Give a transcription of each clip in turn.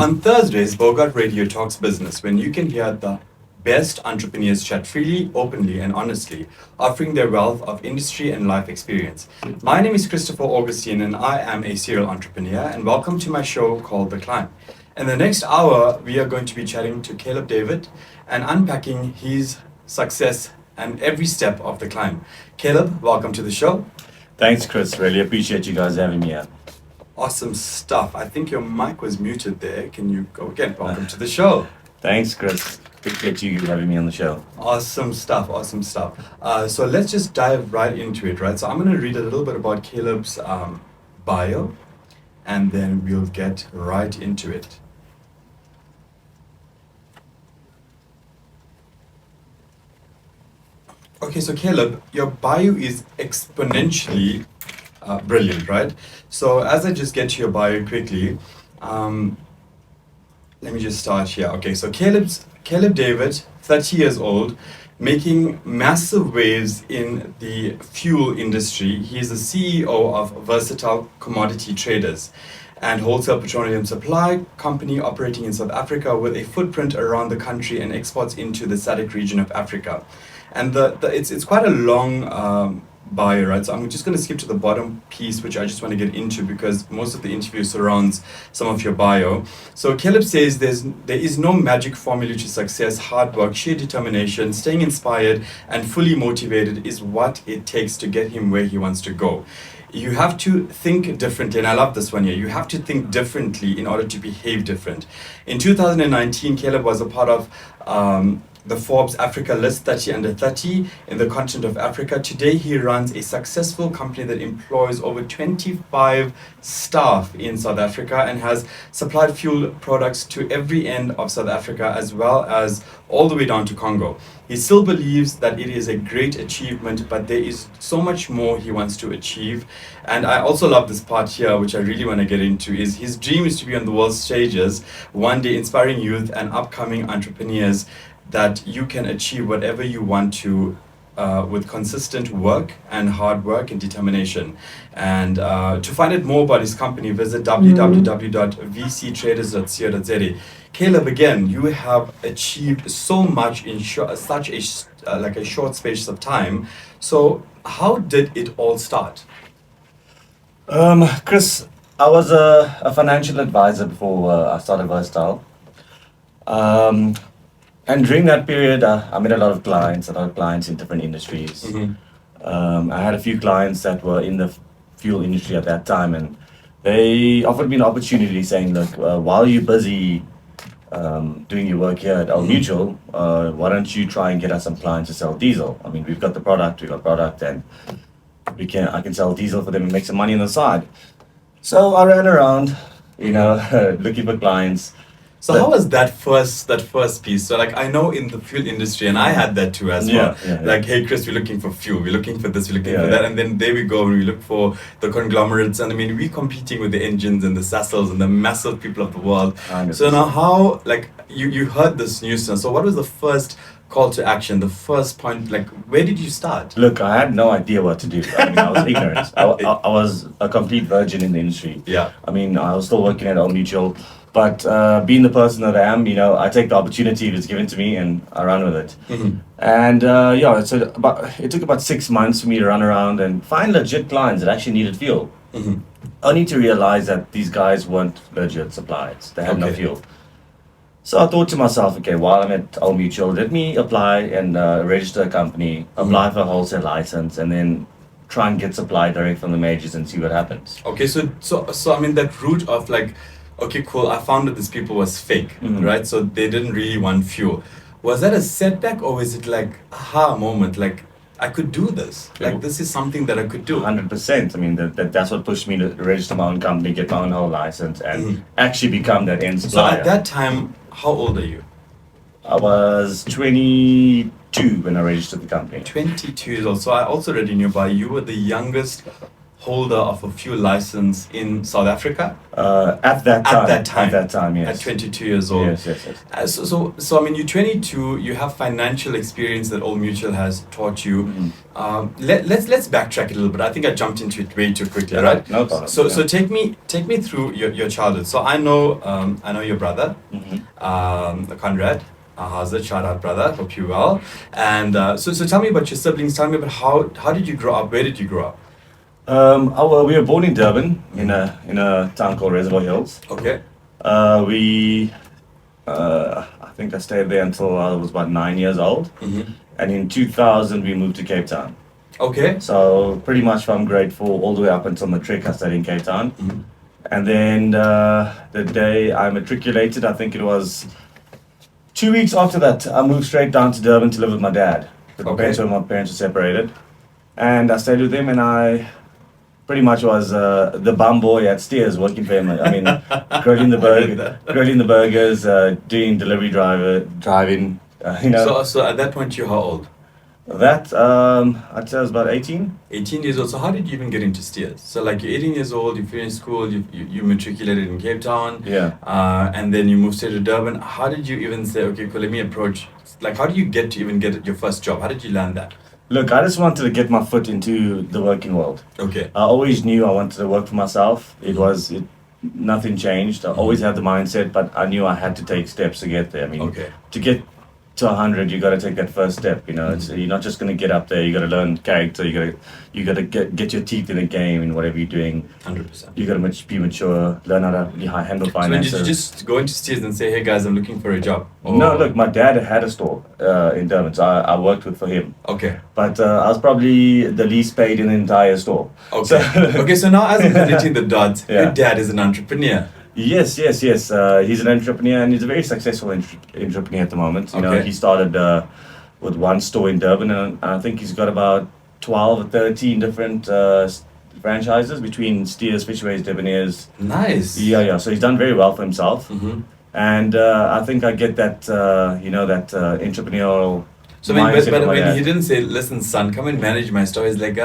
On Thursdays, Bogart Radio talks business when you can hear the best entrepreneurs chat freely, openly, and honestly, offering their wealth of industry and life experience. My name is Christopher Augustine, and I am a serial entrepreneur, and welcome to my show called The Climb. In the next hour, we are going to be chatting to Caleb David and unpacking his success and every step of the climb. Caleb, welcome to the show. Thanks, Chris. Really appreciate you guys having me here. Awesome stuff. I think your mic was muted there. Can you go again? Welcome to the show. Thanks, Chris. Appreciate you having me on the show. Awesome stuff. Awesome stuff. So let's just dive right into it, right? So I'm going to read a little bit about Caleb's bio, and then we'll get right into it. Okay, so Caleb, your bio is exponentially brilliant, right? So as I just get to your bio quickly, let me just start here. Okay, so Caleb David, 30 years old, making massive waves in the fuel industry. He is the CEO of Versatile Commodity Traders and wholesale petroleum supply company operating in South Africa with a footprint around the country and exports into the SADC region of Africa. And it's quite a long bio, right? So I'm just going to skip to the bottom piece, which I just want to get into because most of the interview surrounds some of your bio. So Caleb says there is no magic formula to success. Hard work, sheer determination, staying inspired and fully motivated is what it takes to get him where he wants to go. You have to think differently, and I love this one here. You have to think differently in order to behave different. In 2019, Caleb was a part of the Forbes Africa list 30 under 30 in the continent of Africa. Today, he runs a successful company that employs over 25 staff in South Africa and has supplied fuel products to every end of South Africa as well as all the way down to Congo. He still believes that it is a great achievement, but there is so much more he wants to achieve. And I also love this part here, which I really want to get into, is his dream is to be on the world stages, one day inspiring youth and upcoming entrepreneurs that you can achieve whatever you want to with consistent work and hard work and determination. And to find out more about his company, visit www.vctraders.co.za. Caleb, again, you have achieved so much in such a short space of time. So how did it all start? Chris, I was a financial advisor before I started Versatile. And during that period, I met a lot of clients in different industries. I had a few clients that were in the fuel industry at that time, and they offered me an opportunity saying, look, while you're busy doing your work here at Old Mutual, why don't you try and get us some clients to sell diesel? I mean, we've got product, and I can sell diesel for them and make some money on the side. So I ran around, looking for clients. So how was that first piece? So I know in the fuel industry, and I had that too as well. Like, hey Chris, we're looking for fuel, we're looking for this, we're looking for that, and then there we go, and we look for the conglomerates, and I mean we're competing with the engines and the Sassels and the massive people of the world. 100%. So now how, you heard this news, so what was the first call to action, the first point, where did you start? Look, I had no idea what to do. I mean, I was ignorant. I was a complete virgin in the industry. Yeah. I mean, I was still working at Old Mutual. But being the person that I am, I take the opportunity that's given to me and I run with it. And it took about 6 months for me to run around and find legit clients that actually needed fuel. Only to realize that these guys weren't legit suppliers. They had no fuel. So I thought to myself, okay, while I'm at Old Mutual, let me apply and register a company, apply for a wholesale license, and then try and get supply direct from the majors and see what happens. Okay, so I mean that route of okay, cool, I found that these people was fake, right? So they didn't really want fuel. Was that a setback, or was it aha moment, I could do this? This is something that I could do. 100%. I mean, that's what pushed me to register my own company, get my own whole license, and actually become that end supplier. So at that time, how old are you? I was 22 when I registered the company. 22 years old. So I also read in your bio, you were the youngest holder of a fuel license in South Africa At that time. At that time, yes. at 22 years old. Yes. So I mean, you're 22. You have financial experience that Old Mutual has taught you. Let's backtrack a little bit. I think I jumped into it way too quickly, Yeah, right? no problem. So Yeah. take me through your childhood. So I know your brother, Conrad. How's it? Shout out, brother. Hope you're well. And so tell me about your siblings. Tell me about how did you grow up? Where did you grow up? Well, we were born in Durban in a town called Reservoir Hills. Okay. I think I stayed there until I was about 9 years old, and in 2000 we moved to Cape Town. Okay. So pretty much from grade 4 all the way up until matric, I studied in Cape Town. And then the day I matriculated, I think it was 2 weeks after that, I moved straight down to Durban to live with my dad. My parents were separated, and I stayed with him, and I pretty much was the bum boy at Steers working for him. I mean, grilling the burgers, doing delivery driving. So at that point, you're how old? That I'd say I was about 18. 18 years old. So how did you even get into Steers? So like you're 18 years old, you finished school, you matriculated in Cape Town. Yeah. And then you moved straight to Durban. How did you even say, okay, cool, let me approach, like how do you get to even get your first job? How did you land that? Look, I just wanted to get my foot into the working world. Okay. I always knew I wanted to work for myself. Nothing changed. I always had the mindset, but I knew I had to take steps to get there. I mean, to get to 100, you got to take that first step. You know, you're not just going to get up there. You got to learn character. You got to get your teeth in the game in whatever you're doing. 100%. You got to be mature. Learn how to handle finances. So did you just go into Steers and say, hey guys, I'm looking for a job? Or... No, look, my dad had a store in Durban, so I worked for him. Okay. But I was probably the least paid in the entire store. Okay. So now as I'm connecting the dots, Yeah. your dad is an entrepreneur. Yes. He's an entrepreneur, and he's a very successful entrepreneur at the moment. You know, he started with one store in Durban, and I think he's got about 12 or 13 different franchises between Steers, Fisherways, Debonair's. Nice. Yeah. So he's done very well for himself, and I think I get that that entrepreneurial. So when he didn't say, listen, son, come and manage my store, he's like,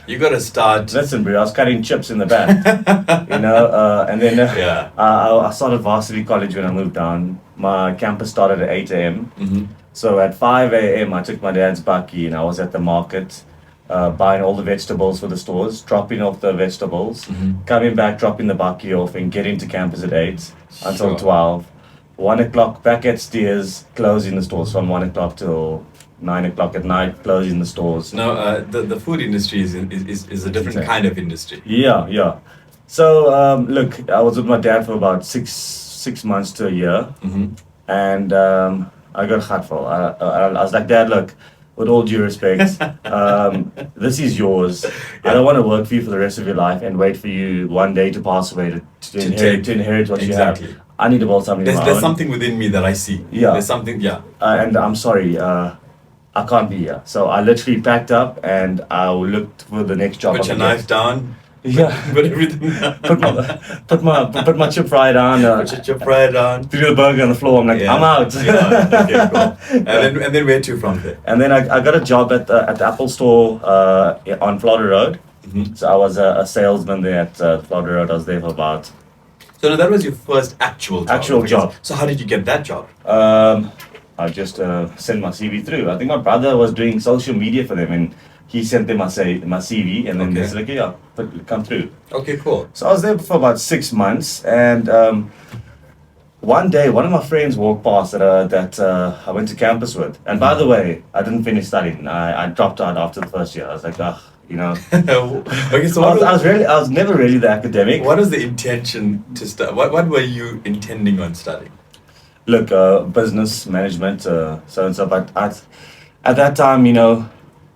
you got to start. Listen, bro, I was cutting chips in the back, and then I started Varsity College when I moved down. My campus started at 8 a.m. So at 5 a.m. I took my dad's bakkie and I was at the market buying all the vegetables for the stores, dropping off the vegetables, coming back, dropping the bakkie off, and getting to campus at 8 until 12. 1 o'clock back at Steers, closing the stores from 1 o'clock till 9 o'clock at night, closing the stores. No, the food industry is a different kind of industry. Yeah. So look, I was with my dad for about six months to a year, and I got heartful. I was like, Dad, look, with all due respect, this is yours. I don't want to work for you for the rest of your life and wait for you one day to pass away to inherit what you have. I need to build something. There's something within me that I see. Yeah. There's something. Yeah. And I'm sorry. I can't be here. So I literally packed up and I looked for the next job. Put your knife down. Yeah. Put everything down. put my chip fry down. Put your chip fry down. Threw the burger on the floor. I'm like, I'm out. Yeah. Okay, cool. And then where to from there? And then I got a job at the Apple store on Florida Road. So I was a salesman there at Florida Road. I was there for about. So no, that was your first actual job. So how did you get that job? I just sent my CV through. I think my brother was doing social media for them, and he sent them my CV, and then they said, okay, yeah, come through. Okay, cool. So I was there for about 6 months, and one day, one of my friends walked past that I went to campus with. And by the way, I didn't finish studying. I dropped out after the first year. I was like, Okay, so I was never really the academic. What was the intention to study? What were you intending on studying? Look, business management, so and so. But at that time,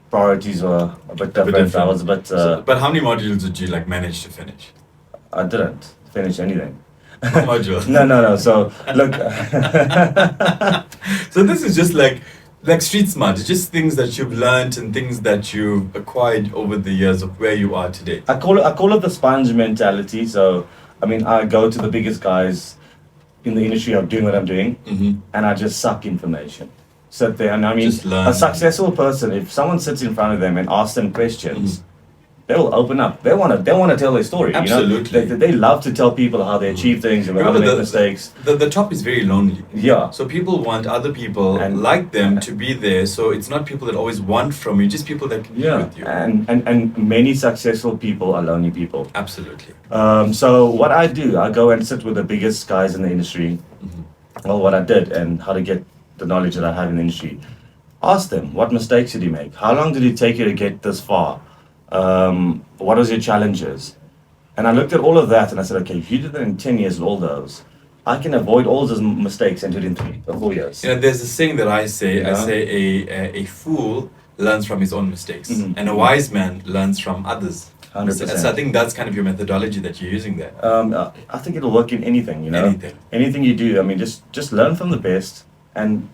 priorities were a bit different. I was a bit. But how many modules did you manage to finish? I didn't finish anything. Module. No. So look. So this is just like street smart. It's just things that you've learned and things that you've acquired over the years of where you are today. I call it the sponge mentality. So I mean, I go to the biggest guys in the industry of doing what I'm doing, and I just suck information. Sit there, and I mean, a successful person, if someone sits in front of them and asks them questions, they will open up. They want to tell their story. Absolutely. You know? They love to tell people how they achieve things and how they make mistakes. The top is very lonely. Yeah. So people want other people like them to be there. So it's not people that always want from you, just people that can be with you. And many successful people are lonely people. Absolutely. So what I do, I go and sit with the biggest guys in the industry. Well, what I did and how to get the knowledge that I have in the industry. Ask them, what mistakes did you make? How long did it take you to get this far? What was your challenges? And I looked at all of that and I said, okay, if you did it in 10 years with all those, I can avoid all those mistakes and do it in 3 or 4 years. You know, there's this thing that I say, a fool learns from his own mistakes and a wise man learns from others. 100%. So I think that's kind of your methodology that you're using there. I think it'll work in anything, you know. Anything you do. I mean, just learn from the best and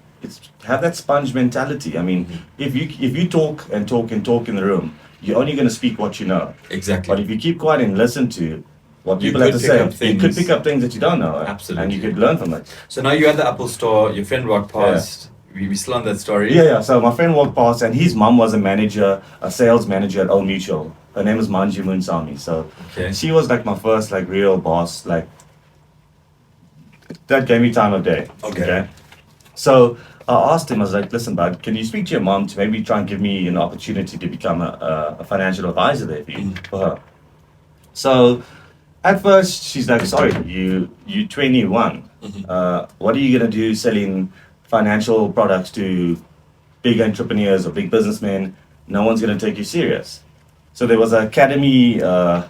have that sponge mentality. I mean, if you talk and talk and talk in the room, you're only going to speak what you know. Exactly. But if you keep quiet and listen to what people have to say, you could pick up things that you don't know. Absolutely. And you could learn from it. So now you're at the Apple store, your friend walked past. We still on that story? Yeah. So my friend walked past and his mom was a sales manager at Old Mutual. Her name was Manju Munsami. So she was like my first like real boss. Like that gave me time of day. Okay. So I asked him, I was like, listen, bud, can you speak to your mom to maybe try and give me an opportunity to become a financial advisor there for her? So at first she's like, sorry, you 21. What are you gonna do selling financial products to big entrepreneurs or big businessmen? No one's gonna take you serious. So there was an academy 2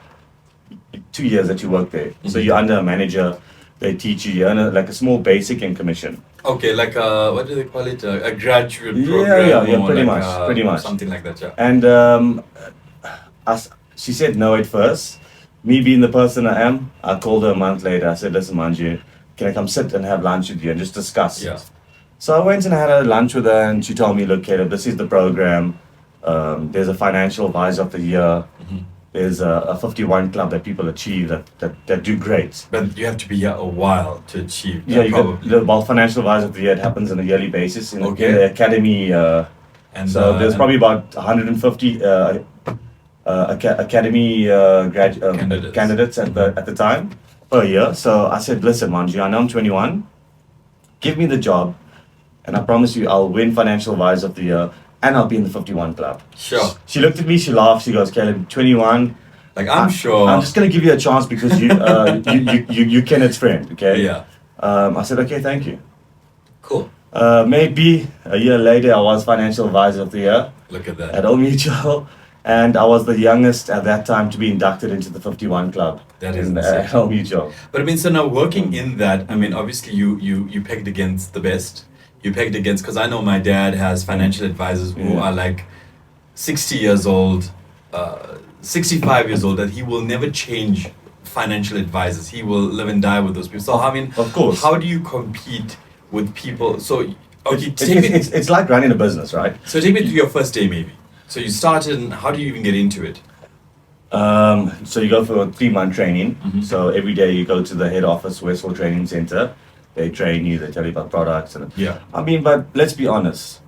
years that you work there. So you're under a manager. They teach you earn like a small basic and commission. Okay, like what do they call it? A graduate program? Yeah, pretty like pretty much. Something like that, yeah. And she said no at first. Me being the person I am, I called her a month later. I said, listen, Manju, can I come sit and have lunch with you and just discuss? Yeah. So I went and had a lunch with her and she told me, look, Caleb, this is the program. There's a financial advisor of the year. There's a 51 club that people achieve that do great. But you have to be here a while to achieve that. Yeah, you got the financial advisor of the year. It happens on a yearly basis in the academy. And so there's probably about 150 academy candidates at the time per year. So I said, listen, Manju, I know I'm 21. Give me the job, and I promise you, I'll win financial advisor of the year. And I'll be in the 51 club. Sure. She looked at me, she laughed, she goes, Caleb, 21. Like, I'm sure. I'm just going to give you a chance because you Kenneth's friend, okay? Yeah. I said, okay, thank you. Cool. Maybe a year later, I was financial advisor of the year. Look at that. At Old Mutual. And I was the youngest at that time to be inducted into the 51 club. That is insane. Old Mutual. But I mean, so now working in that, I mean, obviously you pegged against the best. You pegged against, because I know my dad has financial advisors who are like 60 years old, 65 years old, that he will never change financial advisors. He will live and die with those people. So I mean, of course, how do you compete with people? So okay, it's like running a business, right? So take me to your first day, maybe. So you started, and how do you even get into it? So you go for a 3-month training. So every day you go to the head office, Westfield Training Center. They train you, they tell you about products. And I mean, but let's be honest.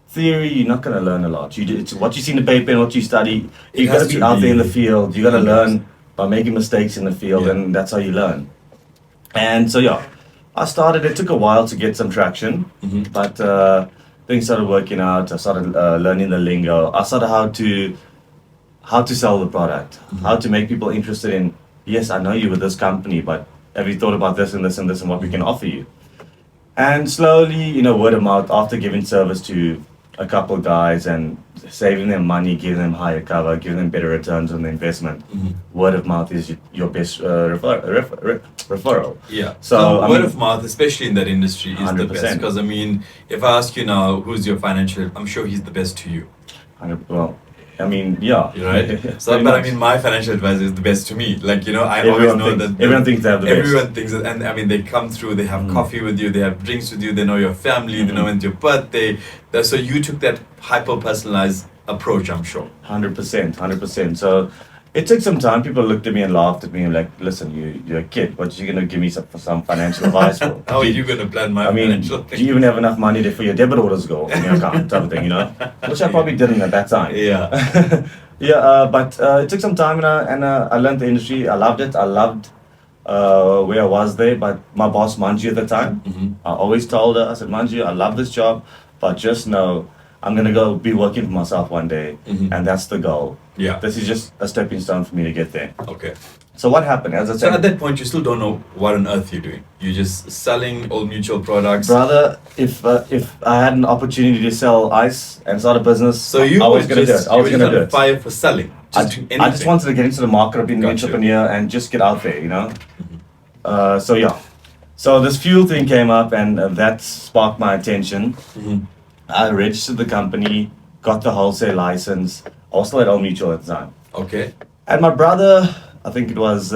Theory, you're not going to learn a lot. It's what you see in the paper and what you study. You got to be out there in the field. You got to learn by making mistakes in the field, and that's how you learn. And so I started. It took a while to get some traction, but things started working out. I started learning the lingo. I started how to sell the product, how to make people interested in. Yes, I know you with this company, but have you thought about this and this and this and what we can offer you? And slowly, word of mouth, after giving service to a couple guys and saving them money, giving them higher cover, giving them better returns on the investment, word of mouth is your best referral. Yeah. So word of mouth, especially in that industry, is 100%. The best. Because I mean, if I ask you now, who's your financial, I'm sure he's the best to you. Well, I mean, yeah. You're right. So, but I mean, my financial advisor is the best to me. Like, I always know that everyone thinks they have the best. Everyone thinks that, and I mean, they come through, they have coffee with you, they have drinks with you, they know your family, they know when's your birthday. So you took that hyper-personalized approach, I'm sure. 100%. So it took some time. People looked at me and laughed at me and like, listen, you're a kid. What are you going to give me some financial advice for? How are you going to plan my financial thing? Do you even have enough money for your debit orders go in your account type of thing, Which I probably didn't at that time. Yeah. But it took some time, and I learned the industry. I loved it. I loved where I was there. But my boss, Manju, at the time, I always told her, I said, Manju, I love this job, but just know I'm gonna go be working for myself one day, and that's the goal. Yeah. This is just a stepping stone for me to get there. Okay. So what happened? As I So said, at that point, you still don't know what on earth you're doing. You're just selling Old Mutual products. brother, if I had an opportunity to sell ice and start a business, So you I were was gonna do it. just I was gonna do it. fire for selling. Just doing anything. I just wanted to get into the market of being an Got you. entrepreneur and just get out there, you know. So yeah, so this fuel thing came up, and that sparked my attention. I registered the company, got the wholesale license. I was still at Old Mutual at the time, Okay. and my brother, I think it was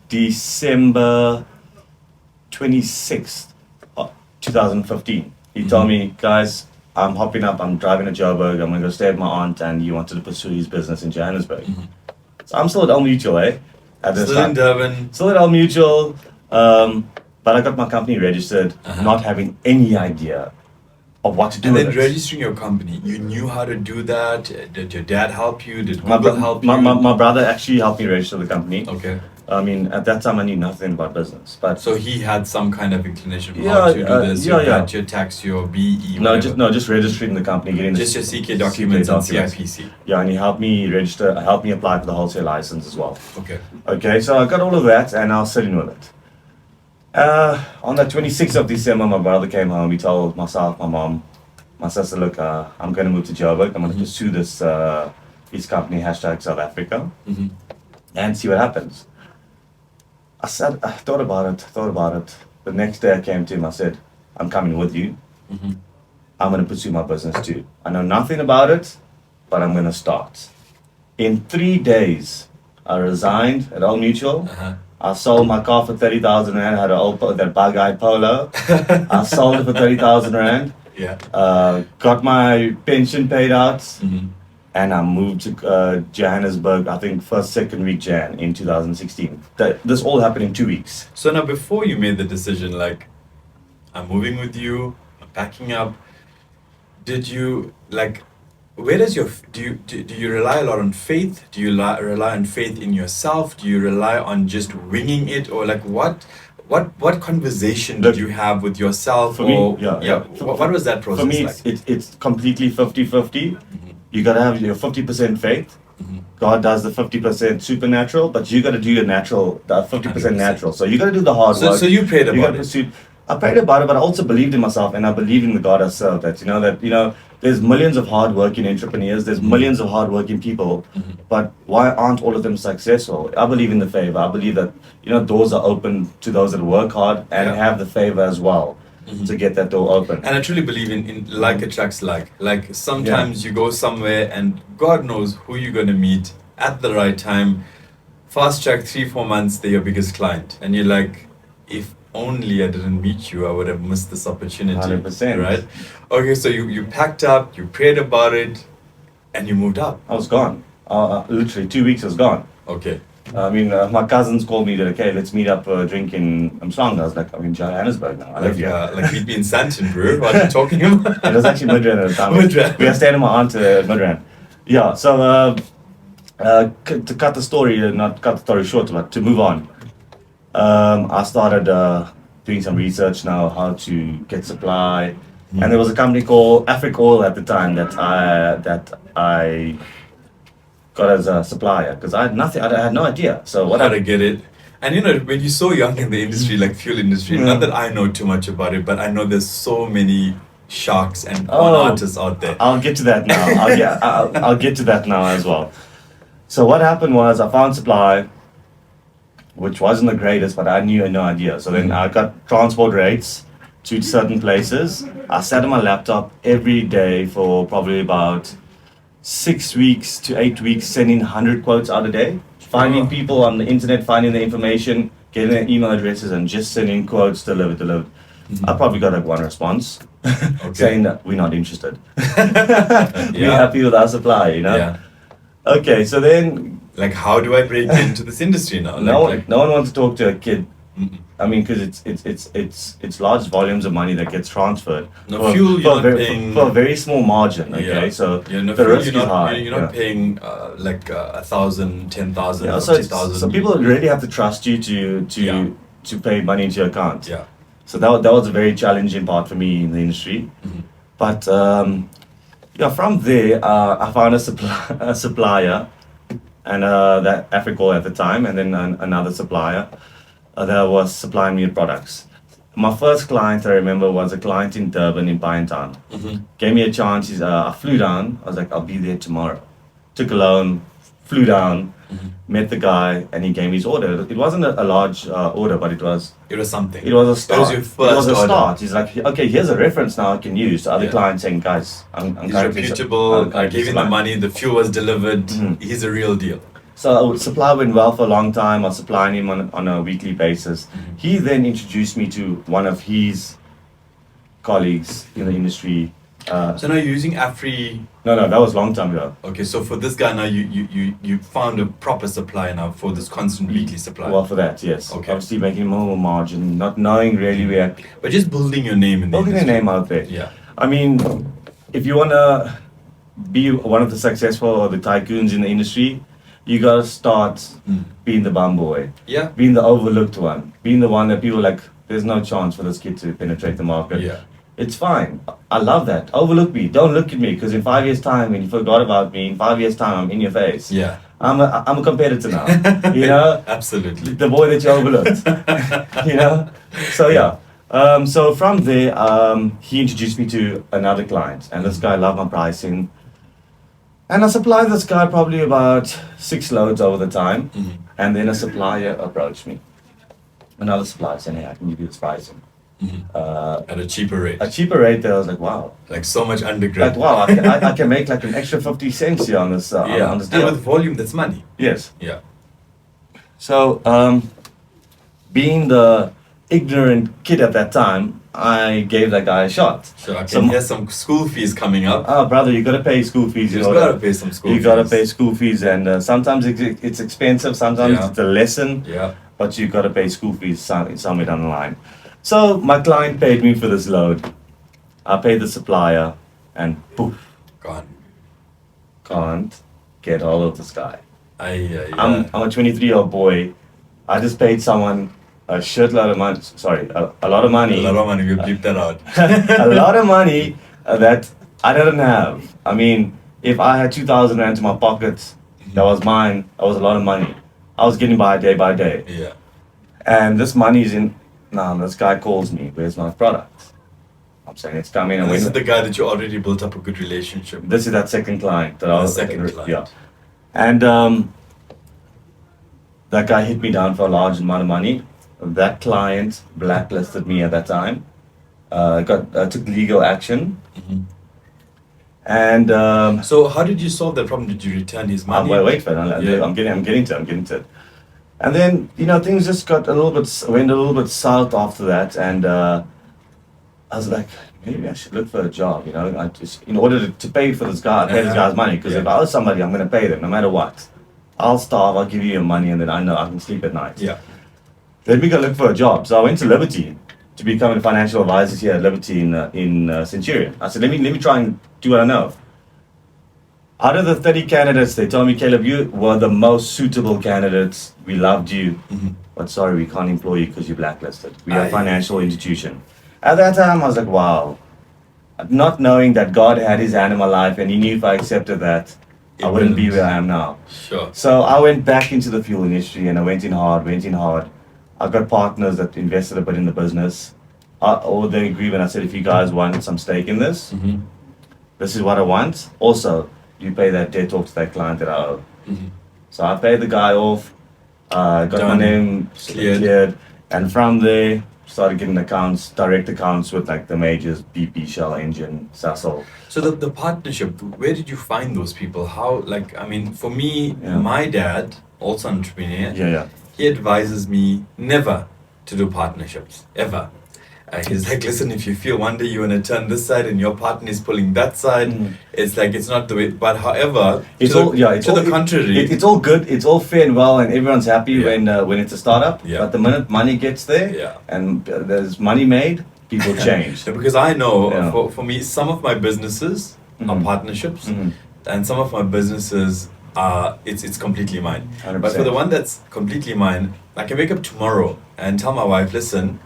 December 26th, 2015. He told me, guys, I'm hopping up. I'm driving to Joburg. I'm gonna go stay at my aunt, and he wanted to pursue his business in Johannesburg. So I'm still at Old Mutual, at this Still time. in Durban. Still at Old Mutual, but I got my company registered, not having any idea of what to do And with then it. registering your company, you knew how to do that? Did your dad help you? Did My, Google bro- help my, you? my brother actually helped me register the company. Okay. I mean, at that time I knew nothing about business, but So he had some kind of inclination of Yeah, how to do this, your yeah. VAT, your tax, your BE, no, whatever. just registering the company, getting Just the your CK documents and documents. CIPC. Yeah, and he helped me register, helped me apply for the wholesale license as well. Okay. Okay, so I got all of that, and I was sitting with it. On the 26th of December, my brother came home. He told myself, my mom, my sister, look, I'm going to move to Joburg. I'm going to pursue this company, #South Africa, and see what happens. I thought about it. The next day I came to him, I said, I'm coming with you. I'm going to pursue my business too. I know nothing about it, but I'm going to start. In 3 days, I resigned at Old Mutual. I sold my car for 30,000 rand. I had that bug-eyed Polo. I sold it for 30,000 rand. Yeah. Got my pension paid out. And I moved to Johannesburg, I think second week Jan in 2016. This all happened in 2 weeks. So now, before you made the decision, like, I'm moving with you, I'm packing up, did you, like, where does your, do you rely a lot on faith? Do you rely on faith in yourself? Do you rely on just winging it? Or like, what conversation did Look, you have with yourself? for me, or, yeah. What was that process For me, like? it's completely 50-50. You got to have your 50% faith. God does the 50% supernatural, but you got to do your natural, the 50% 100%. natural. So you got to do the hard work. So you prayed You about gotta it. pursue. I prayed about it, but I also believed in myself, and I believe in the God I serve. That there's millions of hardworking entrepreneurs, there's millions of hardworking people, but why aren't all of them successful? I believe in the favor. I believe that doors are open to those that work hard and Yeah. have the favor as well to get that door open. And I truly believe in like attracts like. Like sometimes you go somewhere and God knows who you're going to meet at the right time. Fast track 3-4 months, they're your biggest client. And you're like, if only I didn't meet you, I would have missed this opportunity. 100%. Right? Okay, so you packed up, you prayed about it, and you moved up. I was gone. Literally 2 weeks I was gone. Okay. I mean, my cousins called me, they're like, hey, let's meet up for a drink in Mslang. I was like, I'm in Johannesburg now. I live here. Like meet me in Sandton, bro. What are you talking about? It was actually Midrand at the time. Midrand. We were staying at my aunt at Midrand. Yeah, so to cut the story, not cut the story short, but to move on, I started doing some research now how to get supply. And there was a company called Afric Oil at the time that I got as a supplier because I had nothing. I had no idea. So what How I to get it. And when you're so young in the industry, like fuel industry, not that I know too much about it, but I know there's so many sharks and con artists out there. I'll get to that now. I'll get to that now as well. So what happened was I found supply, which wasn't the greatest, but I knew no idea. So then I got transport rates to certain places. I sat on my laptop every day for probably about 6 weeks to 8 weeks, sending 100 quotes out a day, finding people on the internet, finding the information, getting their email addresses, and just sending quotes delivered. I probably got like one response saying that we're not interested. We're happy with our supply, Yeah. Okay, so then Like, how do I break into this industry now? no one wants to talk to a kid I mean, because it's large volumes of money that gets transferred No fuel, you're not paying. for a very small margin. Okay, Yeah. so Yeah, no the fuel, risk is high. You're not paying like 1,000, 10,000, Yeah, so 50,000. so people really have to trust you to Yeah. to pay money into your account. Yeah. So that was a very challenging part for me in the industry. But yeah, from there I found a supplier, and that Africol at the time, and then another supplier that was supplying me products. My first client I remember was a client in Durban in Pinetown. Gave me a chance. I flew down. I was like, I'll be there tomorrow. Took a loan, flew down, met the guy, and he gave me his order. It wasn't a large order, but it was something. it was a start. It was your first It was a order. start. He's like, okay, here's a reference now I can use to other Yeah. clients saying, guys, I'm He's currently reputable. I'm I currently gave him the supplying." money. The fuel was delivered. He's a real deal. So supply went well for a long time. I was supplying him on a weekly basis. He then introduced me to one of his colleagues in the industry. So now you're using Afri. No, that was a long time ago. Okay, so for this guy now, you found a proper supply now for this constant weekly supply. Well, for that, yes. Okay. Obviously making more margin, not knowing really where, But just building your name in the building a industry. name out there. Yeah. I mean, if you want to be one of the successful or the tycoons in the industry, you got to start being the bum boy, Yeah. being the overlooked one, being the one that people like, there's no chance for this kid to penetrate the market. Yeah. It's fine. I love that. Overlook me. Don't look at me, because in 5 years' time, when you forgot about me, in 5 years' time, I'm in your face. Yeah. I'm a competitor now. You know? Absolutely. The boy that you overlooked. You know? So yeah. So from there, he introduced me to another client, and this guy loved my pricing. And I supplied this guy probably about 6 loads over the time, and then a supplier approached me. Another supplier saying, "Hey, I can give you this pricing." At a cheaper rate. A cheaper rate that I was like, wow. Like so much underground. Like, wow, I can make like an extra 50 cents here on this, Yeah. on this And deal. with volume, that's money. Yes. Yeah. So, being the ignorant kid at that time, I gave that guy a shot. So I can Some- hear some school fees coming up. Oh, brother, you gotta pay school fees. You in just order- gotta pay some school You fees. gotta pay school fees, and sometimes it's expensive, sometimes Yeah. it's a lesson, Yeah. but you gotta pay school fees somewhere down the line. So, my client paid me for this load. I paid the supplier, and poof, Gone. can't get hold of this guy. Yeah. I'm a 23-year-old boy. I just paid someone a shitload of money. Sorry, a lot of money. A lot of money. We'll bleep that out. A lot of money that I didn't have. I mean, if I had 2,000 rand in my pocket, that was mine. That was a lot of money. I was getting by day. Yeah. And this money is in. Now this guy calls me. Where's my product? I'm saying it's coming. And And this is when, the guy that you already built up a good relationship with. this is that second client that I The was second client. Yeah. And that guy hit me down for a large amount of money. That client blacklisted me at that time. Took legal action. And So how did you solve that problem? Did you return his money? wait for it. Yeah. I'm getting to it. And then things just got went a little bit south after that, and I was like, maybe I should look for a job. I just in order to pay for this guy, pay this guy's money, because if I owe somebody, I'm going to pay them no matter what. I'll starve. I'll give you your money, and then I know I can sleep at night. Yeah. Let me go look for a job. So I went to Liberty to become a financial advisor here at Liberty in Centurion. I said, let me try and do what I know. Out of the 30 candidates, they told me, Caleb, you were the most suitable candidates. We loved you. But sorry, we can't employ you because you're blacklisted. We are a financial institution. At that time, I was like, wow. Not knowing that God had his hand in my life, and he knew if I accepted that, I wouldn't be where I am now. Sure. So I went back into the fuel industry, and I went in hard. I got partners that invested a bit in the business. Or they agreed when I said, if you guys want some stake in this, this is what I want. Also, you pay that debt off to that client that I owe. So I paid the guy off, got my Done. name Cleared. and from there started getting direct accounts with like the majors, BP, Shell, Engine, Sasol. So the partnership, where did you find those people? How, for me, Yeah. my dad, also entrepreneur, Yeah. he advises me never to do partnerships, ever. He's like, listen, if you feel one day you want to turn this side and your partner is pulling that side, it's like it's not the way. But however, It's to all the, yeah. It's to all, the contrary, it's all good. It's all fair and well, and everyone's happy when it's a startup. Yeah. But the minute money gets there, Yeah. and there's money made, people change. because I know Yeah. for me, some of my businesses are partnerships, Mhm. and some of my businesses are it's completely mine. 100%. But for the one that's completely mine, I can wake up tomorrow and tell my wife, listen,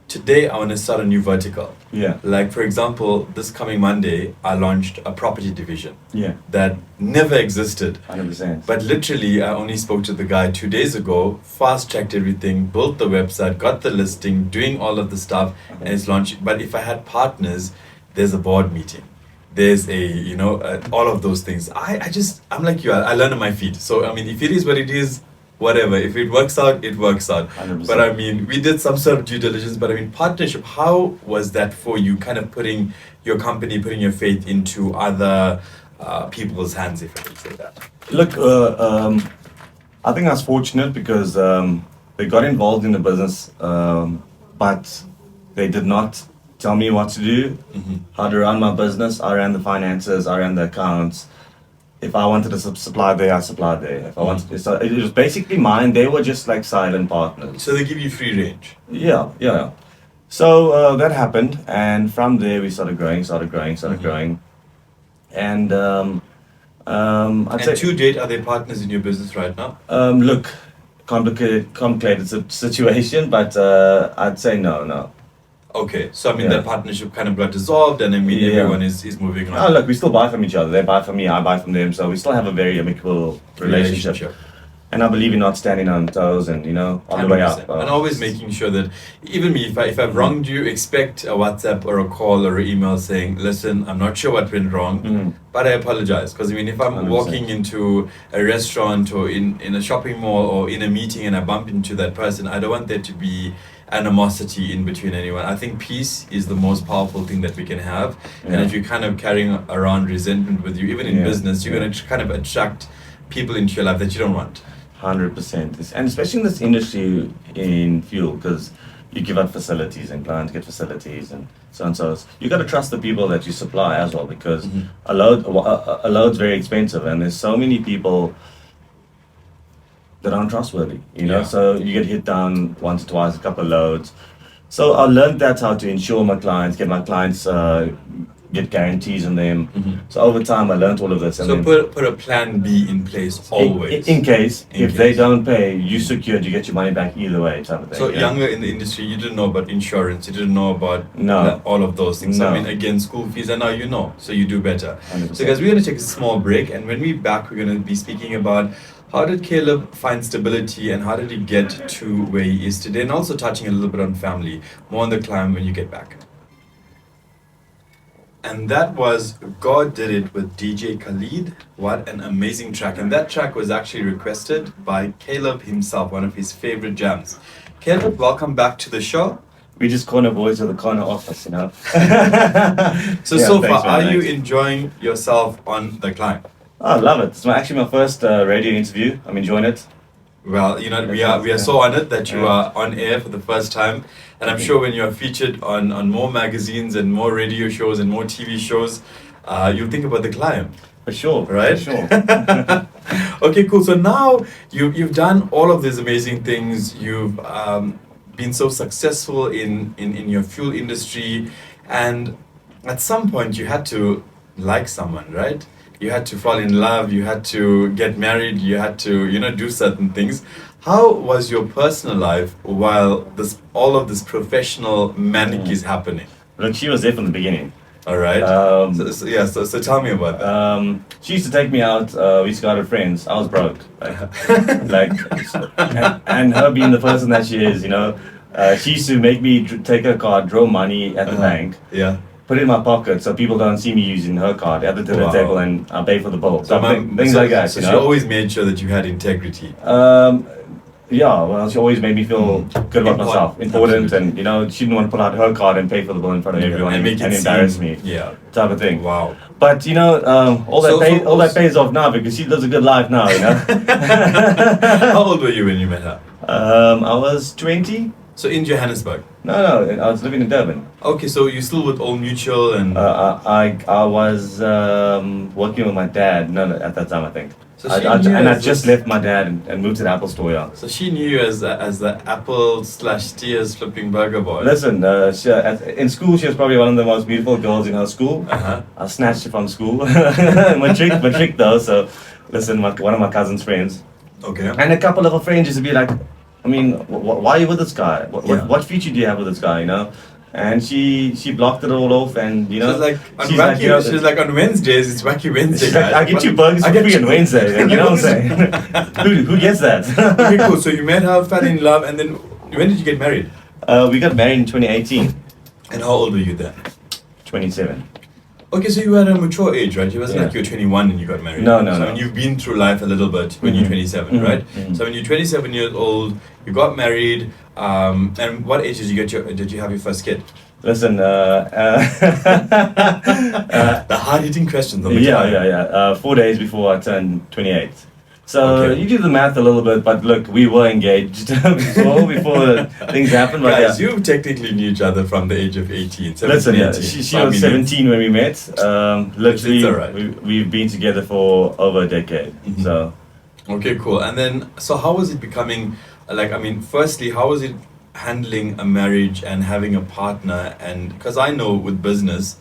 today I want to start a new vertical. Yeah. Like for example, this coming Monday, I launched a property division Yeah. that never existed. 100%. But literally, I only spoke to the guy 2 days ago, fast tracked everything, built the website, got the listing, doing all of the stuff, and it's launching. But if I had partners, there's a board meeting, there's all of those things. I'm like you, I learn on my feet. So, I mean, if it is what it is, whatever. If it works out, it works out. 100%. But I mean, we did some sort of due diligence, but I mean, partnership, how was that for you, kind of putting your company, putting your faith into other people's hands, if I can say that? Look, I think I was fortunate because they got involved in the business, but they did not tell me what to do, how to run my business. I ran the finances, I ran the accounts. If I wanted to supply there, I supplied there. If I wanted, so it was basically mine. They were just like silent partners. So they give you free range. Yeah. So that happened, and from there we started growing, and I'd say To date, are they partners in your business right now? look, complicated situation, but I'd say no. Okay, so I mean Yeah. that partnership kind of got dissolved, and I mean Yeah. everyone is moving on. Oh, look, we still buy from each other. They buy from me, I buy from them, so we still have a very amicable relationship. And I believe in not standing on toes and on the way up. 100%. And always making sure that even me, if I've wronged you, expect a WhatsApp or a call or an email saying, listen, I'm not sure what went wrong, but I apologize. Because I mean, if I'm 100%. walking into a restaurant or in a shopping mall or in a meeting and I bump into that person, I don't want there to be animosity in between anyone. I think peace is the most powerful thing that we can have. And Yeah. if you're kind of carrying around resentment with you, even in Yeah. business, you're going to kind of attract people into your life that you don't want. 100%. And especially in this industry in fuel, because you give out facilities and clients get facilities and so on. So you got to trust the people that you supply as well, because a load's very expensive, and there's so many people that aren't trustworthy. Yeah. So you get hit down once or twice, a couple of loads. So I learned that's how to insure my clients, get my clients get guarantees on them. So over time, I learned all of this. So put a plan B in place always. In case, In if they case. don't pay, you secured, you get your money back either way, type of thing. So yeah? younger in the industry, you didn't know about insurance, you didn't know about No. all of those things. No. I mean, again, school fees, and now you know, so you do better. 100%. So guys, we're going to take a small break, and when we're back, we're going to be speaking about how did Caleb find stability and how did he get to where he is today, and also touching a little bit on family. More on the climb when you get back. And that was God Did It with DJ Khalid. What an amazing track. And that track was actually requested by Caleb himself, one of his favorite jams. Caleb, welcome back to the show. We just corner boys of the corner office, So Yeah, so thanks, far, man, are you thanks. enjoying yourself on the climb? Oh, I love it. It's actually my first radio interview. I'm enjoying it. Well, we are so honored that you Yeah. are on air for the first time, and I'm sure when you're featured on more magazines and more radio shows and more TV shows, you'll think about the climb. For sure. Right? For sure. Okay, cool. So now you've done all of these amazing things. You've been so successful in your fuel industry, and at some point you had to like someone, right? You had to fall in love, you had to get married, you had to do certain things. How was your personal life while all of this professional manic is happening? Look, she was there from the beginning. All right. Um, So tell me about that. She used to take me out. We used to go out with friends. I was broke, and her being the person that she is, she used to make me take her card, draw money at the bank, Yeah. put it in my pocket so people don't see me using her card, add it to the Wow. table, and I pay for the bill. So Mom- things like that, So she always made sure that you had integrity. Yeah, well, she always made me feel good about myself, important, Absolutely. and she didn't want to pull out her card and pay for the bill in front of everyone and make it embarrass seem- me, Yeah. type of thing. Wow. But all So- that pays off now because she lives a good life now. How old were you when you met her? I was 20. So in Johannesburg. No, I was living in Durban. Okay, so you still with Old Mutual and. I was working with my dad. No, at that time I think. So she knew I as just this- left my dad and moved to the Apple store. Yeah. So she knew you as the Apple/Steers flipping burger boy. Listen, in school she was probably one of the most beautiful girls in her school. Uh-huh. I snatched her from school. matric though. So, listen, one of my cousin's friends Okay. and a couple of her friends used to be like, I mean, why are you with this guy? Yeah. What future do you have with this guy? You know. And she blocked it all off, and you know, She's like on wacky. She's like on Wednesdays. It's Wacky Wednesday. she's like, guys. I get you burgers for free on Wednesday. You know what I'm saying? who gets that? Okay, cool. So you met her, fell in love, and then when did you get married? We got married in 2018. And how old were you then? 27. Okay, so you were at a mature age, right? It wasn't Yeah. like you were 21 and you got married. No, no, so no. I mean, you've been through life a little bit when you're 27, right? So when you're 27 years old, you got married. And what age did you have your first kid? Listen, The hard-hitting questions. On the yeah. 4 days before I turned 28. So Okay. you do the math a little bit, but look, we were engaged before things happened. But Guys, yeah. you technically knew each other from the age of 18. 17, Listen, yeah, 18. she So, I was mean, 17 when we met. Literally, It's alright. we've been together for over a decade. Mhm. So Okay, cool. And then, so how was it becoming, like, I mean, firstly, how was it handling a marriage and having a partner? And because I know with business,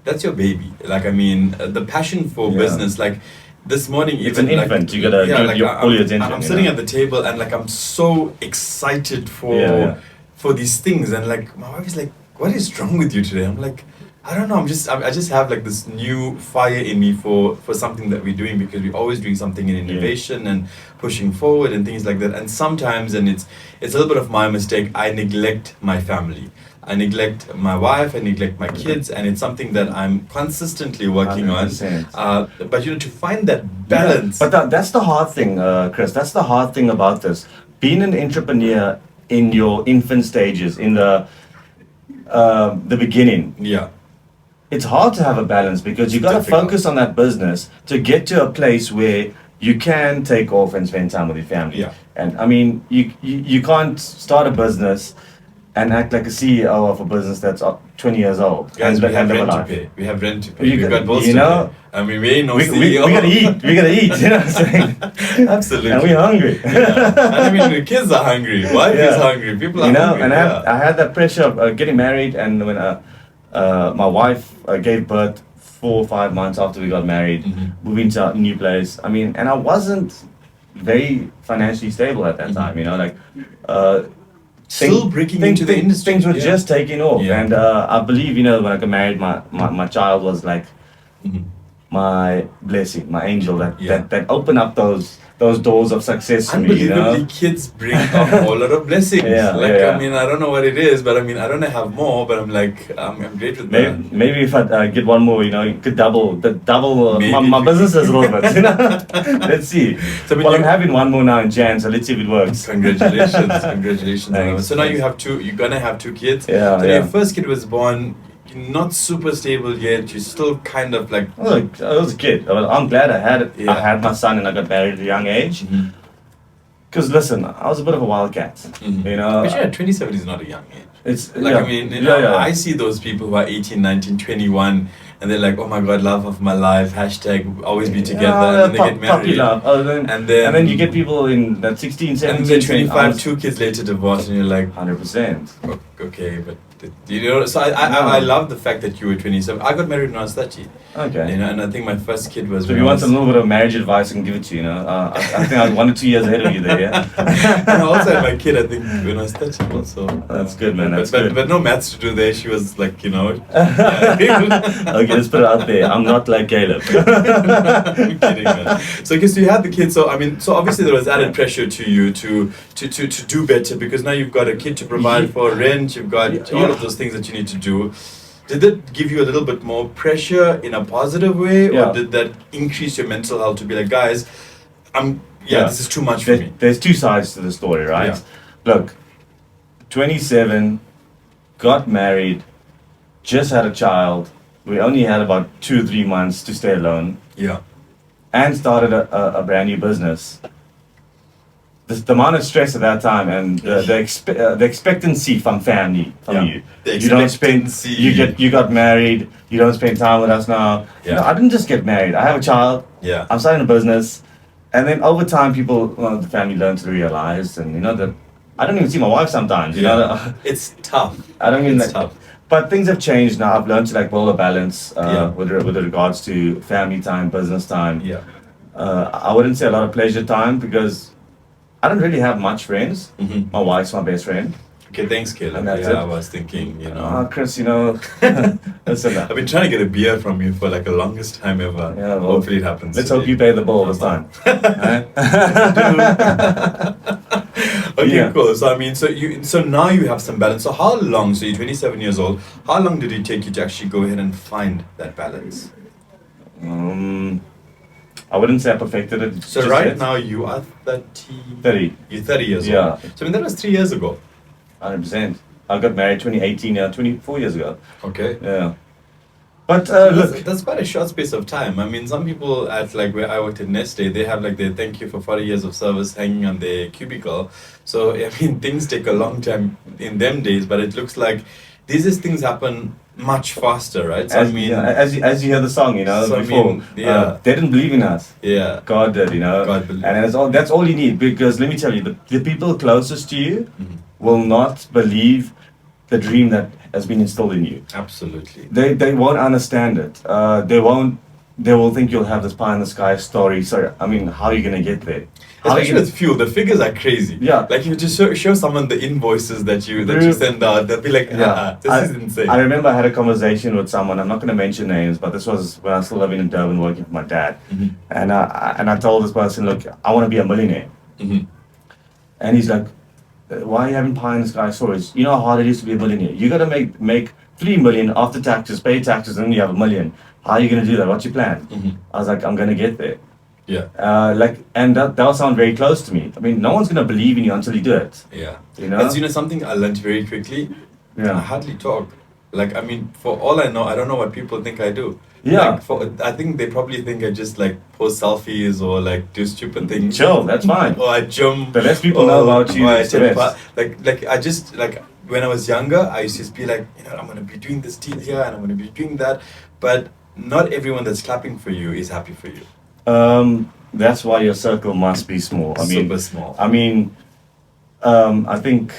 that's your baby. Like, I mean, the passion for Yeah. business, like, this morning, It's even an like, infant, you gotta give like, all your attention, I'm you sitting know? at the table and like I'm so excited for Yeah. for these things, and like my wife is like, "What is wrong with you today?" I'm like, I don't know. I just have like this new fire in me for something that we're doing, because we're always doing something in innovation and pushing forward and things like that. And sometimes, and it's a little bit of my mistake, I neglect my family. I neglect my wife, I neglect my kids, and it's something that I'm consistently working on. 100%. But you know, to find that balance. But that's the hard thing, Chris. That's the hard thing about this. Being an entrepreneur in your infant stages, in the beginning, Yeah. it's hard to have a balance because you got to Difficult. focus on that business to get to a place where you can take off and spend time with your family. Yeah. And I mean, you can't start a business and act like a CEO of a business that's 20 years old. Guys, and we have live a rent to life. pay. We have rent to pay. You We've got- got bills you to know, pay. I mean, we ain't no We CEO. gotta eat. We gotta eat. You know what I'm saying? Absolutely. And we're hungry. Yeah. And I mean, the kids are hungry. Wife is Yeah. hungry. People are You know, hungry. and yeah. I had that pressure of getting married, and when my wife gave birth 4 or 5 months after we got married, Mhm. moving to a new place. I mean, and I wasn't very financially stable at that Mhm. time. You know, like Still breaking into the industry. Things were Yeah. just taking off, Yeah. and I believe, you know, when I got married, my child was like Mhm. my blessing, my angel Yeah. that opened up those doors of success for me. You Unbelievably, know? kids bring a whole lot of blessings. Yeah, like, yeah. I mean, I don't know what it is, but I mean, I don't have more, but I'm like, I'm great with that. Maybe if I get one more, you know, you could double Maybe my if business is a little bit. You know? Let's see. So when Well, you- I'm having one more now in Jan, so let's see if it works. Congratulations, congratulations. Thanks, So now you thanks. have you're gonna have two kids. Yeah, So yeah. your first kid was born, you're not super stable yet. You're still kind of like. Look, I was a kid. I'm glad I had it. Yeah. I had my son and I got married at a young age. Mhm. Because listen, I was a bit of a wildcat. Mhm. You know, But yeah, 27 is not a young age. it's Like, yeah, I mean, you know, yeah. I see those people who are 18, 19, 21, and they're like, oh my god, love of my life, hashtag always be together, and then they get puppy married. love. And then you get people in that 16, And 17, then saying, 25, I was 2 kids later divorced, and you're like, 100%. okay, but you know, so I love the fact that you were 27. I got married when I was 30. Okay. You know, and I think my first kid was. So if when you I want was- some little bit of marriage advice, I can give it to you. You know, I think I was 1 or 2 years ahead of you there. Yeah. And I also had my kid, I think, when I was 30 also. That's good, man, that's but, good. But no maths to do there. She was like, you know. Okay, let's put it out there. I'm not like Caleb. I'm kidding, man. So, okay, so you had the kid. So, I mean, so obviously there was added pressure to you to do better, because now you've got a kid to provide for, rent. You've got all of those things that you need to do. Did that give you a little bit more pressure in a positive way, Yeah. or did that increase your mental health to be like, guys, Yeah. this is too much for me? There's two sides to the story, right? Yeah. Look, 27, got married, just had a child. We only had about 2 or 3 months to stay alone, Yeah. and started a brand new business. the amount of stress at that time and the expectancy from family from you. The You don't spend. expectancy. You got married. You don't spend time with us now. Yeah. No, I didn't just get married. I have a child. Yeah. I'm starting a business, and then over time, the family learn to realize, and that I don't even see my wife sometimes. It's tough. I don't even. It's tough. But things have changed now. I've learned to build a balance Yeah. with regards to family time, business time. Yeah. I wouldn't say a lot of pleasure time because I don't really have much friends. Mhm. My wife's my best friend. Okay, thanks, Caleb. And that's Yeah, it. I was thinking, Chris, listen. I've been trying to get a beer from you for like the longest time ever. Yeah, well, Hopefully it happens. Let's today. hope you pay the bill this time. Right? Okay, Yeah. cool. So now you have some balance. So how long? So you're 27 years old. How long did it take you to actually go ahead and find that balance? I wouldn't say I perfected it. So just right yet. now you are 30. 30, You're 30 years Yeah. old. So that was 3 years ago. 100%. I got married 2018, 24 years ago. Okay. Yeah. But That's quite a short space of time. I mean, some people at where I worked at Neste, they have their thank you for 40 years of service hanging on their cubicle. So I mean, things take a long time in them days, but it looks like these things happen much faster, right? So as you hear the song, So, I before, mean, yeah. they didn't believe in us. Yeah. God did, God believed. And that's all you need, because let me tell you, the people closest to you Mhm. will not believe the dream that has been instilled in you. Absolutely. They won't understand it. They will think you'll have this pie in the sky story. So I mean, how are you gonna get there? How are you Especially gonna- with fuel, the figures are crazy. Yeah. Like if you just show someone the invoices that you True. send out, they'll be like, this is insane. I remember I had a conversation with someone. I'm not going to mention names, but this was when I was still living in Durban, working for my dad. Mhm. And I told this person, look, I want to be a millionaire. Mhm. And he's like, why are you having pie in the sky stories? You know how hard it is to be a millionaire. You got to make 3 million after taxes, pay taxes, and then you have a million. How are you going to do that? What's your plan? Mhm. I was like, I'm going to get there. Yeah. And that'll sound very close to me. I mean, no one's going to believe in you until you do it. Yeah. You know? That's something I learned very quickly. I Yeah. hardly talk. I mean, for all I know, I don't know what people think I do. Yeah. I think they probably think I just post selfies or do stupid things. Chill, that's fine. Or I jump. The less people know about you, or I it's the take best. I just when I was younger, I used to be I'm gonna be doing this deal here and I'm gonna be doing that, but not everyone that's clapping for you is happy for you. That's why your circle must be small. Super small. I mean, I think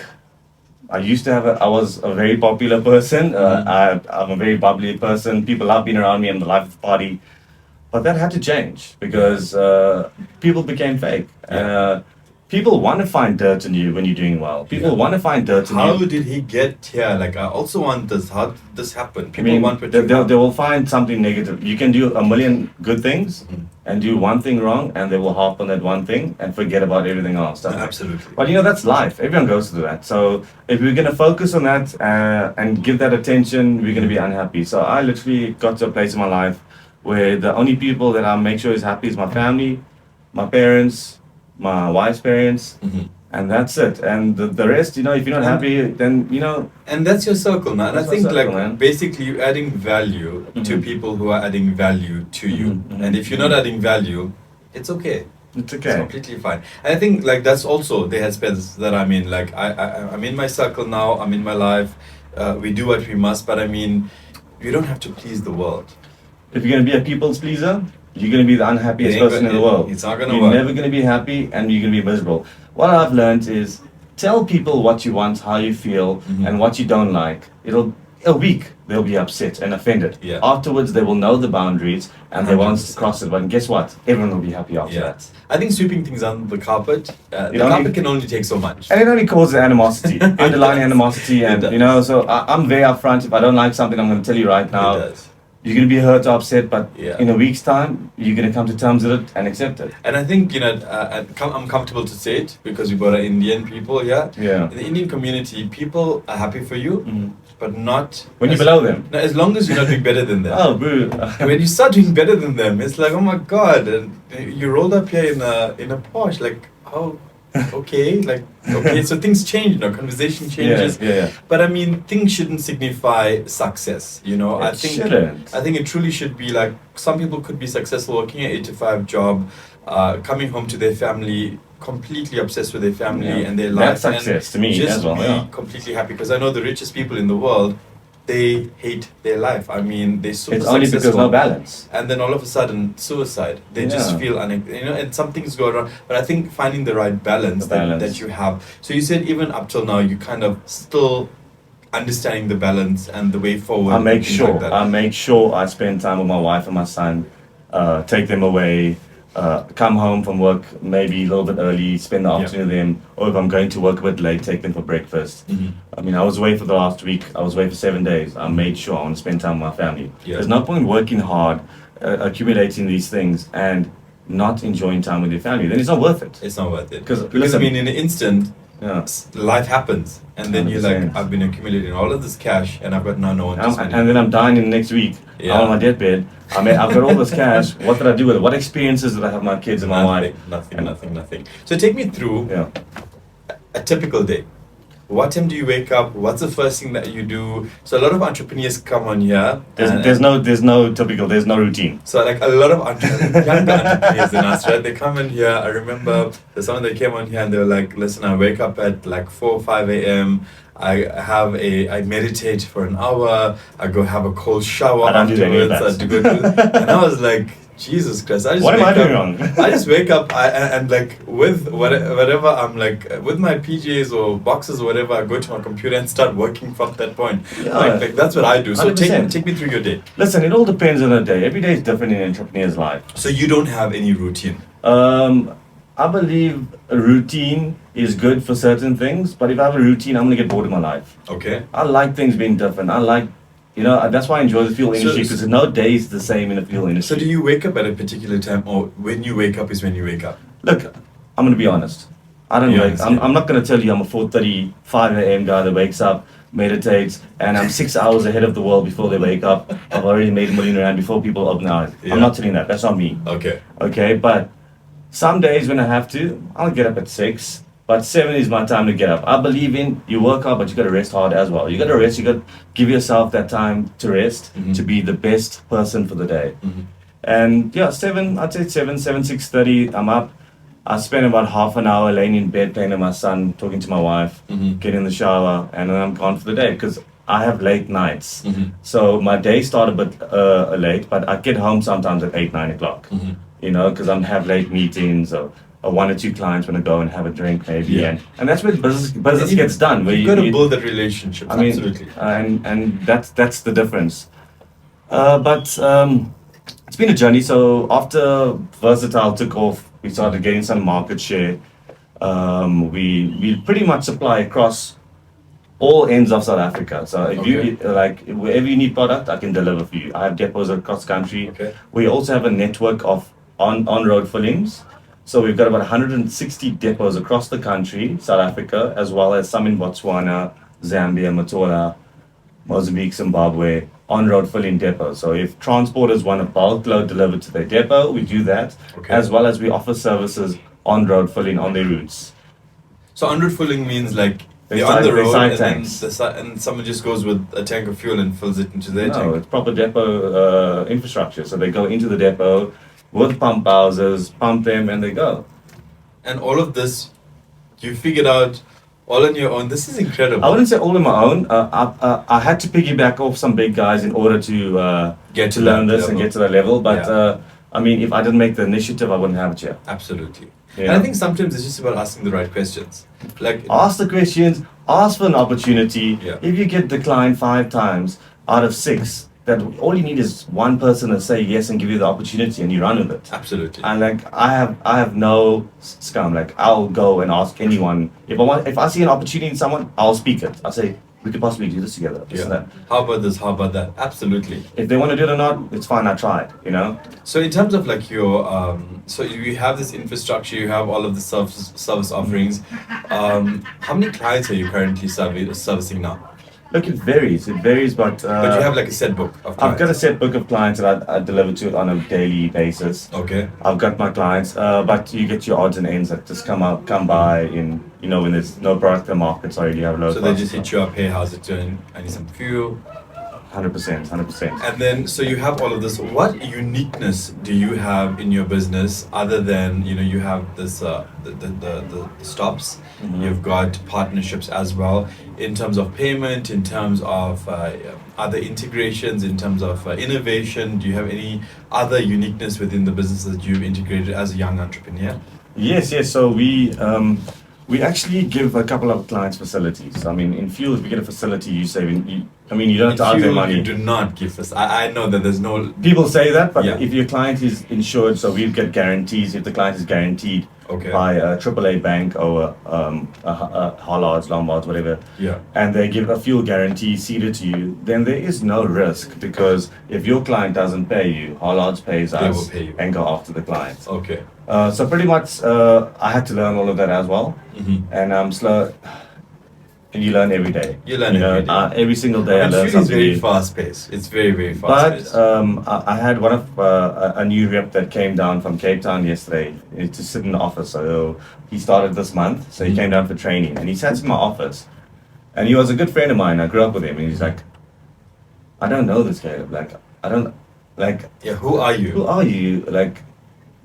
I used to I was a very popular person. I'm a very bubbly person. People love being around me. I'm the life of the party. But that had to change because people became fake. Yeah. People want to find dirt in you when you're doing well. People want to find dirt in How you. did he get here? I also want this. How did this happen? I People mean, want what they, you they, have. they will find something negative. You can do a million good things and do one thing wrong, and they will harp on that one thing and forget about everything else. Don't they? Absolutely. But that's life. Everyone goes through that. So if we're going to focus on that and give that attention, we're going to be unhappy. So I literally got to a place in my life where the only people that I make sure is happy is my family, my parents, my wife's parents, and that's it. And the rest, if you're not happy, then And that's your circle now. And I That's my think circle, man. basically you're adding value to people who are adding value to you. And if you're not adding value, it's okay. it's It's okay. completely fine. And I think that's also the headspace that I'm in. I'm in my circle now. I'm in my life. We do what we must. But I mean, you don't have to please the world. If you're going to be a people's pleaser, you're going to be the unhappiest It ain't person in gonna- the world. it's not gonna You're work. never going to be happy and you're going to be miserable. What I've learned is tell people what you want, how you feel, and what you don't like. A week they'll be upset and offended. Yeah. Afterwards, they will know the boundaries and they won't 100%. cross it. But guess what? Everyone will be happy after Yeah. that. I think sweeping things under the carpet, the only- carpet can only take so much. And it only causes animosity, underlying does. animosity. And, It does. so I'm very upfront. If I don't like something, I'm going to tell you right now. It does. You're going to be hurt or upset, but Yeah. in a week's time, you're going to come to terms with it and accept it. And I think, I'm comfortable to say it because we got Indian people here. Yeah. In the Indian community, people are happy for you, but not... When you're as- below them. No, as long as you're not doing better than them. Oh, boo. And when you start doing better than them, it's like, oh my God, and you rolled up here in a Porsche, how... Okay, so things change, conversation changes. Yeah. But I mean, things shouldn't signify success, I think shouldn't. I think it truly should be some people could be successful working an 8 to 5 job, coming home to their family completely obsessed with their family Yeah. and their life. That's success to me just as well, be yeah. completely happy, because I know the richest people in the world, they hate their life. I mean, they're super It's only successful. because no balance. And then all of a sudden, suicide. They just Yeah. feel, and something's going on. But I think finding the right balance, The balance. That you have. So you said even up till now, you kind of still understanding the balance and the way forward. I and make things sure. like that. I make sure I spend time with my wife and my son. Take them away. Come home from work maybe a little bit early. Spend the Yeah. afternoon with them. Or if I'm going to work a bit late, take them for breakfast. Mhm. I mean, I was away for the last week. I was away for 7 days. I made sure I want to spend time with my family. Yeah. There's no point working hard, accumulating these things, and not enjoying time with your family. Then it's not worth it. It's not worth it. 'Cause Because listen- I mean, in an instant, Yeah. life happens, and then you're like, 100%. I've been accumulating all of this cash, and I've got now no one to spend. And then I'm dying in the next week. Yeah. I'm on my deathbed. I mean, I've got all this cash. What did I do with it? What experiences did I have with my kids and my wife? Nothing. So take me through Yeah. a typical day. What time do you wake up? What's the first thing that you do? So a lot of entrepreneurs come on here. and- There's no typical. There's no routine. So like a lot of younger entrepreneurs in us, right? They come in here. I remember there's someone that came on here and they were like, "Listen, I wake up at like 4 or 5 a.m. I meditate for an hour. I go have a cold shower I don't do any of afterwards. that. I do go to, and I was like, Jesus Christ! I just What am I wake doing up- wrong? I just wake up and like with whatever I'm like with my PJs or boxes or whatever. I go to my computer and start working from that point. Yeah. Like that's what I do. So 100%. take me through your day. Listen, it all depends on the day. Every day is different in an entrepreneur's life. So you don't have any routine. I believe a routine is good for certain things, but if I have a routine, I'm gonna get bored of my life. Okay. I like things being different. I like, that's why I enjoy the fuel So- industry because no day is the same in the fuel industry. So do you wake up at a particular time, or when you wake up is when you wake up? Look, I'm gonna be honest. I don't Yeah, wake. I see. I'm not gonna tell you I'm a 4:30, 5 a.m. guy that wakes up, meditates, and I'm 6 hours ahead of the world before they wake up. I've already made $1 million before people open their eyes. Yeah. I'm not telling that. That's not me. Okay. Okay, but some days when I have to, I'll get up at 6. But 7 is my time to get up. I believe in you work hard, but you gotta rest hard as well. You gotta rest. You gotta give yourself that time to rest, Mhm. to be the best person for the day. Mhm. And yeah, 7. I'd say 6:30. I'm up. I spend about half an hour laying in bed, playing with my son, talking to my wife, Mhm. get in the shower, and then I'm gone for the day because I have late nights. Mhm. So my day start a bit late, but I get home sometimes at 8, 9 o'clock. Mhm. Because I'm have late meetings or 1 or 2 clients want to go and have a drink maybe, Yeah. and that's where business You- gets done. Where You've got to build that relationship. I mean, absolutely. and that's the difference. But it's been a journey. So after Versatile took off, we started getting some market share. We pretty much supply across all ends of South Africa. So if you like wherever you need product, I can deliver for you. I have depots across the country. Okay. We also have a network of on-road fillings. So we've got about 160 depots across the country, South Africa, as well as some in Botswana, Zambia, Matola, Mozambique, Zimbabwe, on-road filling depots. So if transporters want a bulk load delivered to their depot, we do that, Okay. as well as we offer services on-road filling on their routes. So on-road filling means like They they're on side- the they road side and tanks. then and someone just goes with a tank of fuel and fills it into their No, tank. it's proper depot infrastructure. So they go into the depot with pump houses, pump them, and they go. And all of this, you figured out all on your own. This is incredible. I wouldn't say all on my own. I had to piggyback off some big guys in order to Get to learn that this and level. get to that level. But Yeah. I mean, if I didn't make the initiative, I wouldn't have it here. Absolutely. Yeah. And I think sometimes it's just about asking the right questions. Like, Ask the questions. Ask for an opportunity. Yeah. If you get declined 5 times out of 6, that all you need is one person to say yes and give you the opportunity, and you run with it. absolutely. And like I have no scum. Like I'll go and ask anyone if I see an opportunity in someone, I'll speak it. I'll say we could possibly do this together. This and Yeah. that. How about this? How about that? Absolutely. If they want to do it or not, it's fine. I tried. So in terms of like your, so you have this infrastructure, you have all of the service offerings. How many clients are you currently servicing now? Look, it varies. It varies, but But you have like a set book of clients. I've got a set book of clients that I deliver to on a daily basis. Okay. I've got my clients, but you get your odds and ends that just come by in when there's no product in the market, so you have low. So they cost. just hit you up, hey, how's it doing? I need some fuel. 100%, 100%. And then, so you have all of this. What uniqueness do you have in your business other than, you have this the stops? You've got partnerships as well in terms of payment, in terms of other integrations, in terms of innovation. Do you have any other uniqueness within the business that you've integrated as a young entrepreneur? Yes. So we actually give a couple of clients facilities. I mean, in fuel, if you get a facility, you save. You don't have to ask their money. You do not give us. I know that there's no. People say that, but Yeah. if your client is insured, so we get guarantees. If the client is guaranteed by a AAA bank or Hollards, Lombards, whatever, and they give a fuel guarantee ceded to you, then there is no risk, because if your client doesn't pay you, Hollards pays They us will pay you. and go after the client. Okay. So pretty much, I had to learn all of that as well, and I'm slow. And you learn every day. You learn every day. Every single day I learn Fuel is something very new. fast paced. It's very, very fast But paced. I had one of a new rep that came down from Cape Town yesterday to sit in the office. So he started this month. So he came down for training, and he sat in my office. And he was a good friend of mine. I grew up with him, and he's like, "I don't know this guy. Like, I don't like. Yeah, who are you? Who are you? Like,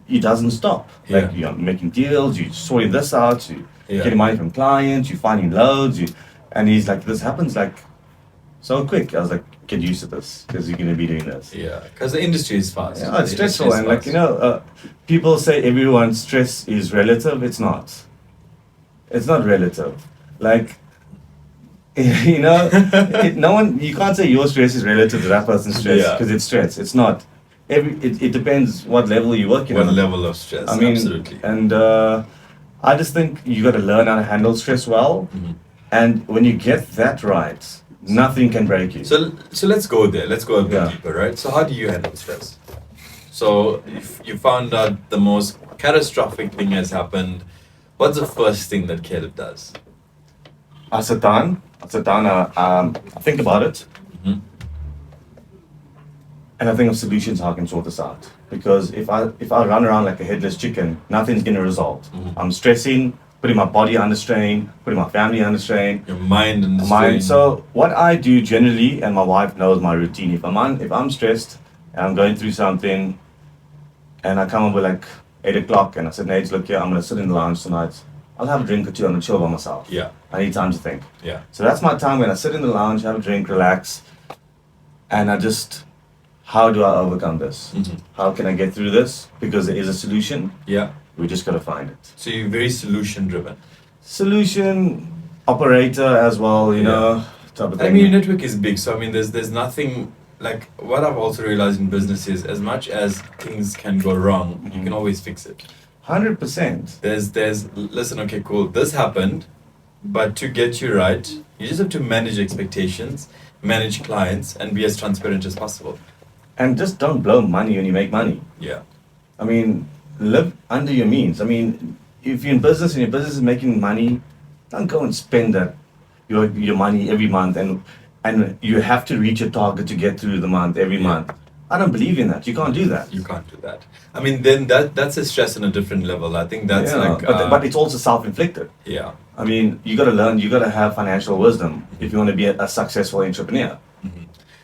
he doesn't stop. Yeah. Like, you're making deals. You're sorting this out. You Yeah. getting money from clients. You're finding loads. And he's like, this happens like so quick. I was like, get used to this, because you're going to be doing this. Yeah, because the industry is fast. Yeah, it's The stressful, industry and is fast. people say everyone's stress is relative. It's not. It's not relative. Like, no one. You can't say your stress is relative to that person's stress, Yeah. because it's stress. It's not. It depends what level you're working What on. level of stress? I mean, Absolutely. and I just think you got to learn how to handle stress well, and when you get that right, nothing can break you. So let's go there. Let's go a bit Yeah. deeper, right? So how do you handle stress? So if you found out the most catastrophic thing has happened, what's the first thing that Caleb does? I sit down. I think about it. Mhm. And I think of solutions how I can sort this out. Because if I run around like a headless chicken, nothing's gonna resolve. I'm stressing, putting my body under strain, putting my family under strain. Your mind and the Mine. strain. So what I do generally, and my wife knows my routine. If I'm stressed and I'm going through something, and I come up with like 8 o'clock, and I said, Nate, look here, I'm gonna sit in the lounge tonight. I'll have a drink or two, I'm gonna chill by myself. Yeah. I need time to think. Yeah. So that's my time when I sit in the lounge, have a drink, relax, and how do I overcome this? Mhm. How can I get through this? Because there is a solution. Yeah. We just gotta find it. So you're very solution driven. Solution operator as well, type of thing. I mean, your network is big, so I mean, there's nothing like what I've also realized in business is as much as things can go wrong, you can always fix it. 100%. There's listen, okay, cool, this happened, but to get you right, you just have to manage expectations, manage clients, and be as transparent as possible. And just don't blow money when you make money. Yeah. I mean, live under your means. I mean, if you're in business and your business is making money, don't go and spend your money every month and you have to reach your target to get through the month every month. I don't believe in that. You can't do that. You can't do that. I mean, then that's a stress on a different level. I think that's like but it's also self-inflicted. yeah. I mean, you got to learn. You got to have financial wisdom if you want to be a successful entrepreneur.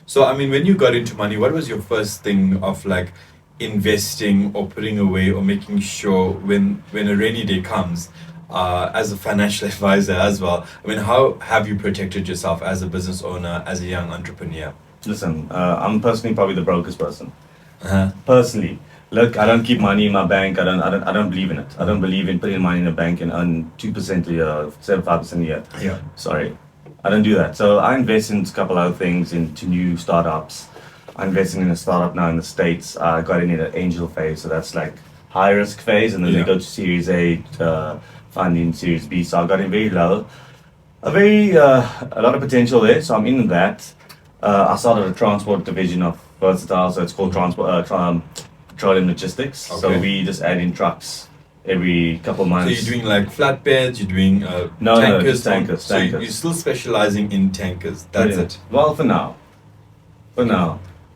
So, I mean, when you got into money, what was your first thing of like investing or putting away or making sure when a rainy day comes, as a financial advisor as well? I mean, how have you protected yourself as a business owner, as a young entrepreneur? Listen, I'm personally probably the brokest person. Uh-huh. Personally, look, I don't keep money in my bank. I don't believe in it. I don't believe in putting money in a bank and earn 2% a year, 5% a year. Yeah. Sorry, I don't do that. So I invest in a couple other things, into new startups. I'm investing in a startup now in the States. I got in at angel phase, so that's like high risk phase, and then they go to Series A funding, Series B. So I got in very low, a lot of potential there. So I'm in that. I started a transport division of Versatile, so it's called Petroleum Logistics. So Okay. we just add in trucks every couple So months. you're doing like flatbeds, you're doing No, tankers. just tankers, So tankers. you're still specializing in tankers. That's Yeah. it. Well, for now.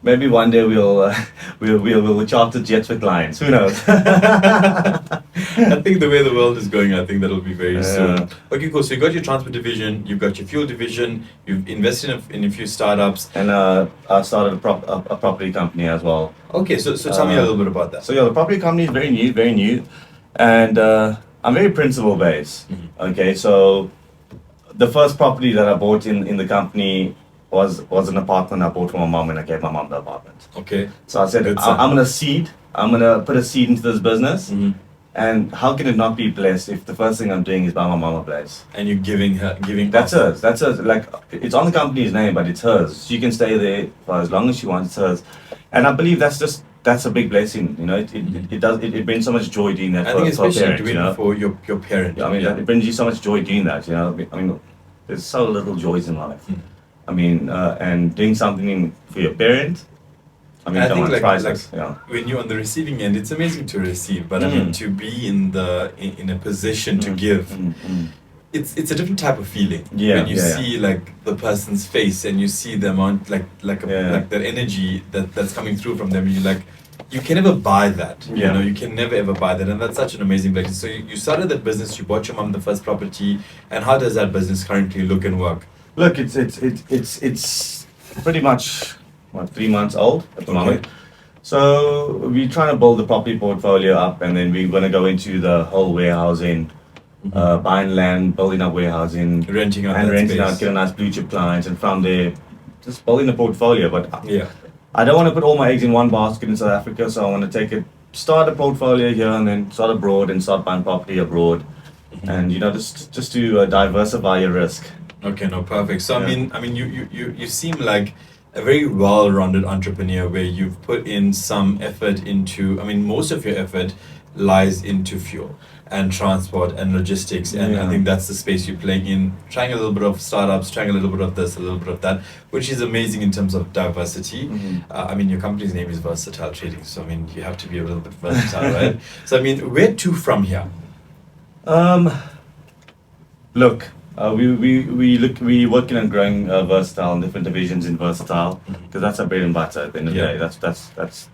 Maybe one day we'll charter jets with clients. Who knows? I think the way the world is going, I think that'll be very soon. Okay, cool. So you got your transport division, you've got your fuel division, you've invested in a few startups, And I started a property company as well. Okay, so tell me a little bit about that. So yeah, the property company is very new, and I'm very principle based. Okay, so the first property that I bought in the company was an apartment I bought for my mom, and I gave my mom the apartment. Okay. So I said, Good I'm gonna put a seed into this business, and how can it not be blessed if the first thing I'm doing is buy my mom a place? And you're giving That's hers. That's hers. Like, it's on the company's name, but it's hers. She can stay there for as long as she wants. It's hers, and I believe that's a big blessing. You know, it brings so much joy doing that. I think for especially parents, doing you know? it for your parent. I mean, it brings you so much joy doing that. You know, I mean, there's so little joys in life. I mean, and doing something for your parent. I mean, I come think on, like priceless. Yeah. when you're on the receiving end, it's amazing to receive, but I mean to be in a position to give, it's a different type of feeling. Yeah, When you see like the person's face and you see them on like that energy that's coming through from them, you can never buy that. You know, you can never ever buy that, and that's such an amazing blessing. So you started that business, you bought your mom the first property, and how does that business currently look and work? Look, it's pretty much 3 months old at the moment. So we're trying to build the property portfolio up, and then we're going to go into the whole warehousing, buying land, building up warehousing, renting out, get a nice blue chip clients, and from there, just building the portfolio. But yeah, I don't want to put all my eggs in one basket in South Africa, so I want to start a portfolio here, and then start abroad and start buying property abroad, and you know, just to diversify your risk. Okay, no, perfect. So I mean, you seem like a very well-rounded entrepreneur where you've put in some effort into. I mean, most of your effort lies into fuel and transport and logistics, and I think that's the space you're playing in. Trying a little bit of startups, trying a little bit of this, a little bit of that, which is amazing in terms of diversity. I mean, your company's name is Versatile Trading, so I mean, you have to be a little bit versatile, right? So I mean, where to from here? Look. We working on growing Versatile and different divisions in Versatile, because that's our bread and butter at the end of the day. That's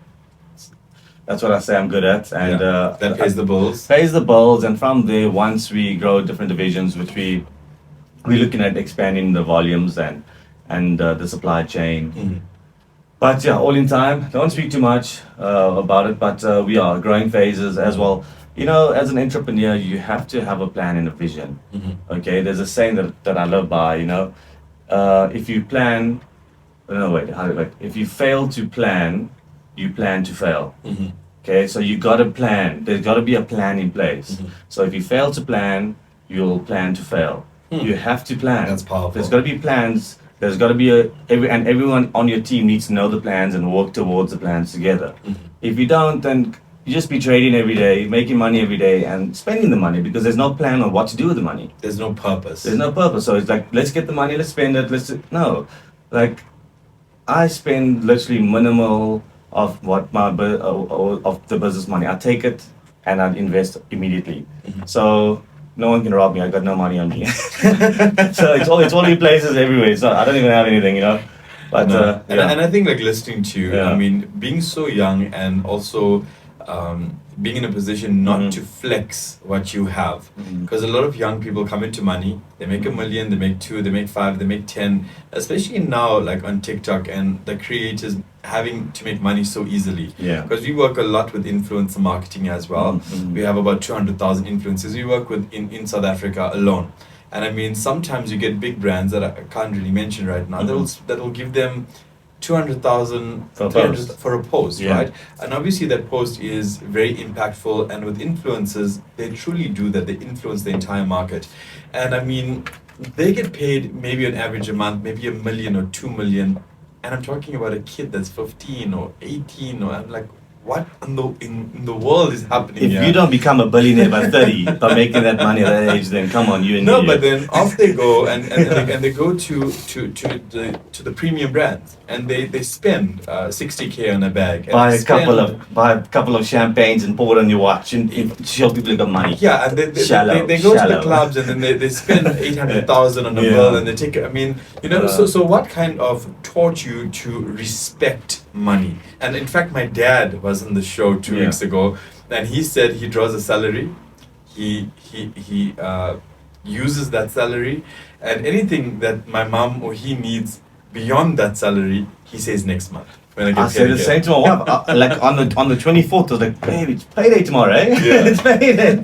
what I say I'm good at, and that pays the bills. Pays the bills, and from there, once we grow different divisions, which we're looking at expanding the volumes and the supply chain. But yeah, all in time. Don't speak too much about it, but we are growing phases as well. You know, as an entrepreneur, you have to have a plan and a vision. Okay, there's a saying that I live by. You know, if you plan, if you fail to plan, you plan to fail. Okay, so you got to plan. There's got to be a plan in place. So if you fail to plan, you'll plan to fail. You have to plan. That's powerful. There's got to be plans. There's got to be everyone on your team needs to know the plans and work towards the plans together. If you don't, then you just be trading every day, making money every day, and spending the money, because there's no plan on what to do with the money. There's no purpose. There's no purpose. So it's like, let's get the money, let's spend it. No, like I spend literally minimal of what of the business money. I take it and I invest immediately. So no one can rob me. I got no money on me. So it's all in places everywhere. So I don't even have anything, you know. But and I think like listening to you, I mean, being so young and also being in a position not to flex what you have, because a lot of young people come into money, they make $1 million, they make 2, they make 5, they make 10, especially now like on TikTok, and the creators having to make money so easily, because we work a lot with influencer marketing as well. We have about 200,000 influencers we work with in South Africa alone, and I mean, sometimes you get big brands that I can't really mention right now that will give them 200,000 for a post, right? And obviously that post is very impactful, and with influencers, they truly do that. They influence the entire market, and I mean, they get paid maybe on average a month, maybe $1 million or 2 million, and I'm talking about a kid that's 15 or 18, or I'm like, what in the world is happening if here? you don't become a billionaire by 30 by making that money at that age, then come on, you and but then off they go, and they go to the premium brands, and they spend 60K on a bag, and buy a couple of champagnes and pour it on your watch and show people you got money. Yeah, and they go to the clubs, and then they spend 800,000 on a bill, and they take. I mean, you know, so what kind of taught you to respect money. And in fact, my dad was on the show 2 weeks ago, and he said he draws a salary. He uses that salary, and anything that my mom or he needs beyond that salary, he says next month. When I say the same to my wife. Like on the 24th, I was like, babe, it's payday tomorrow, eh? Yeah. It's payday.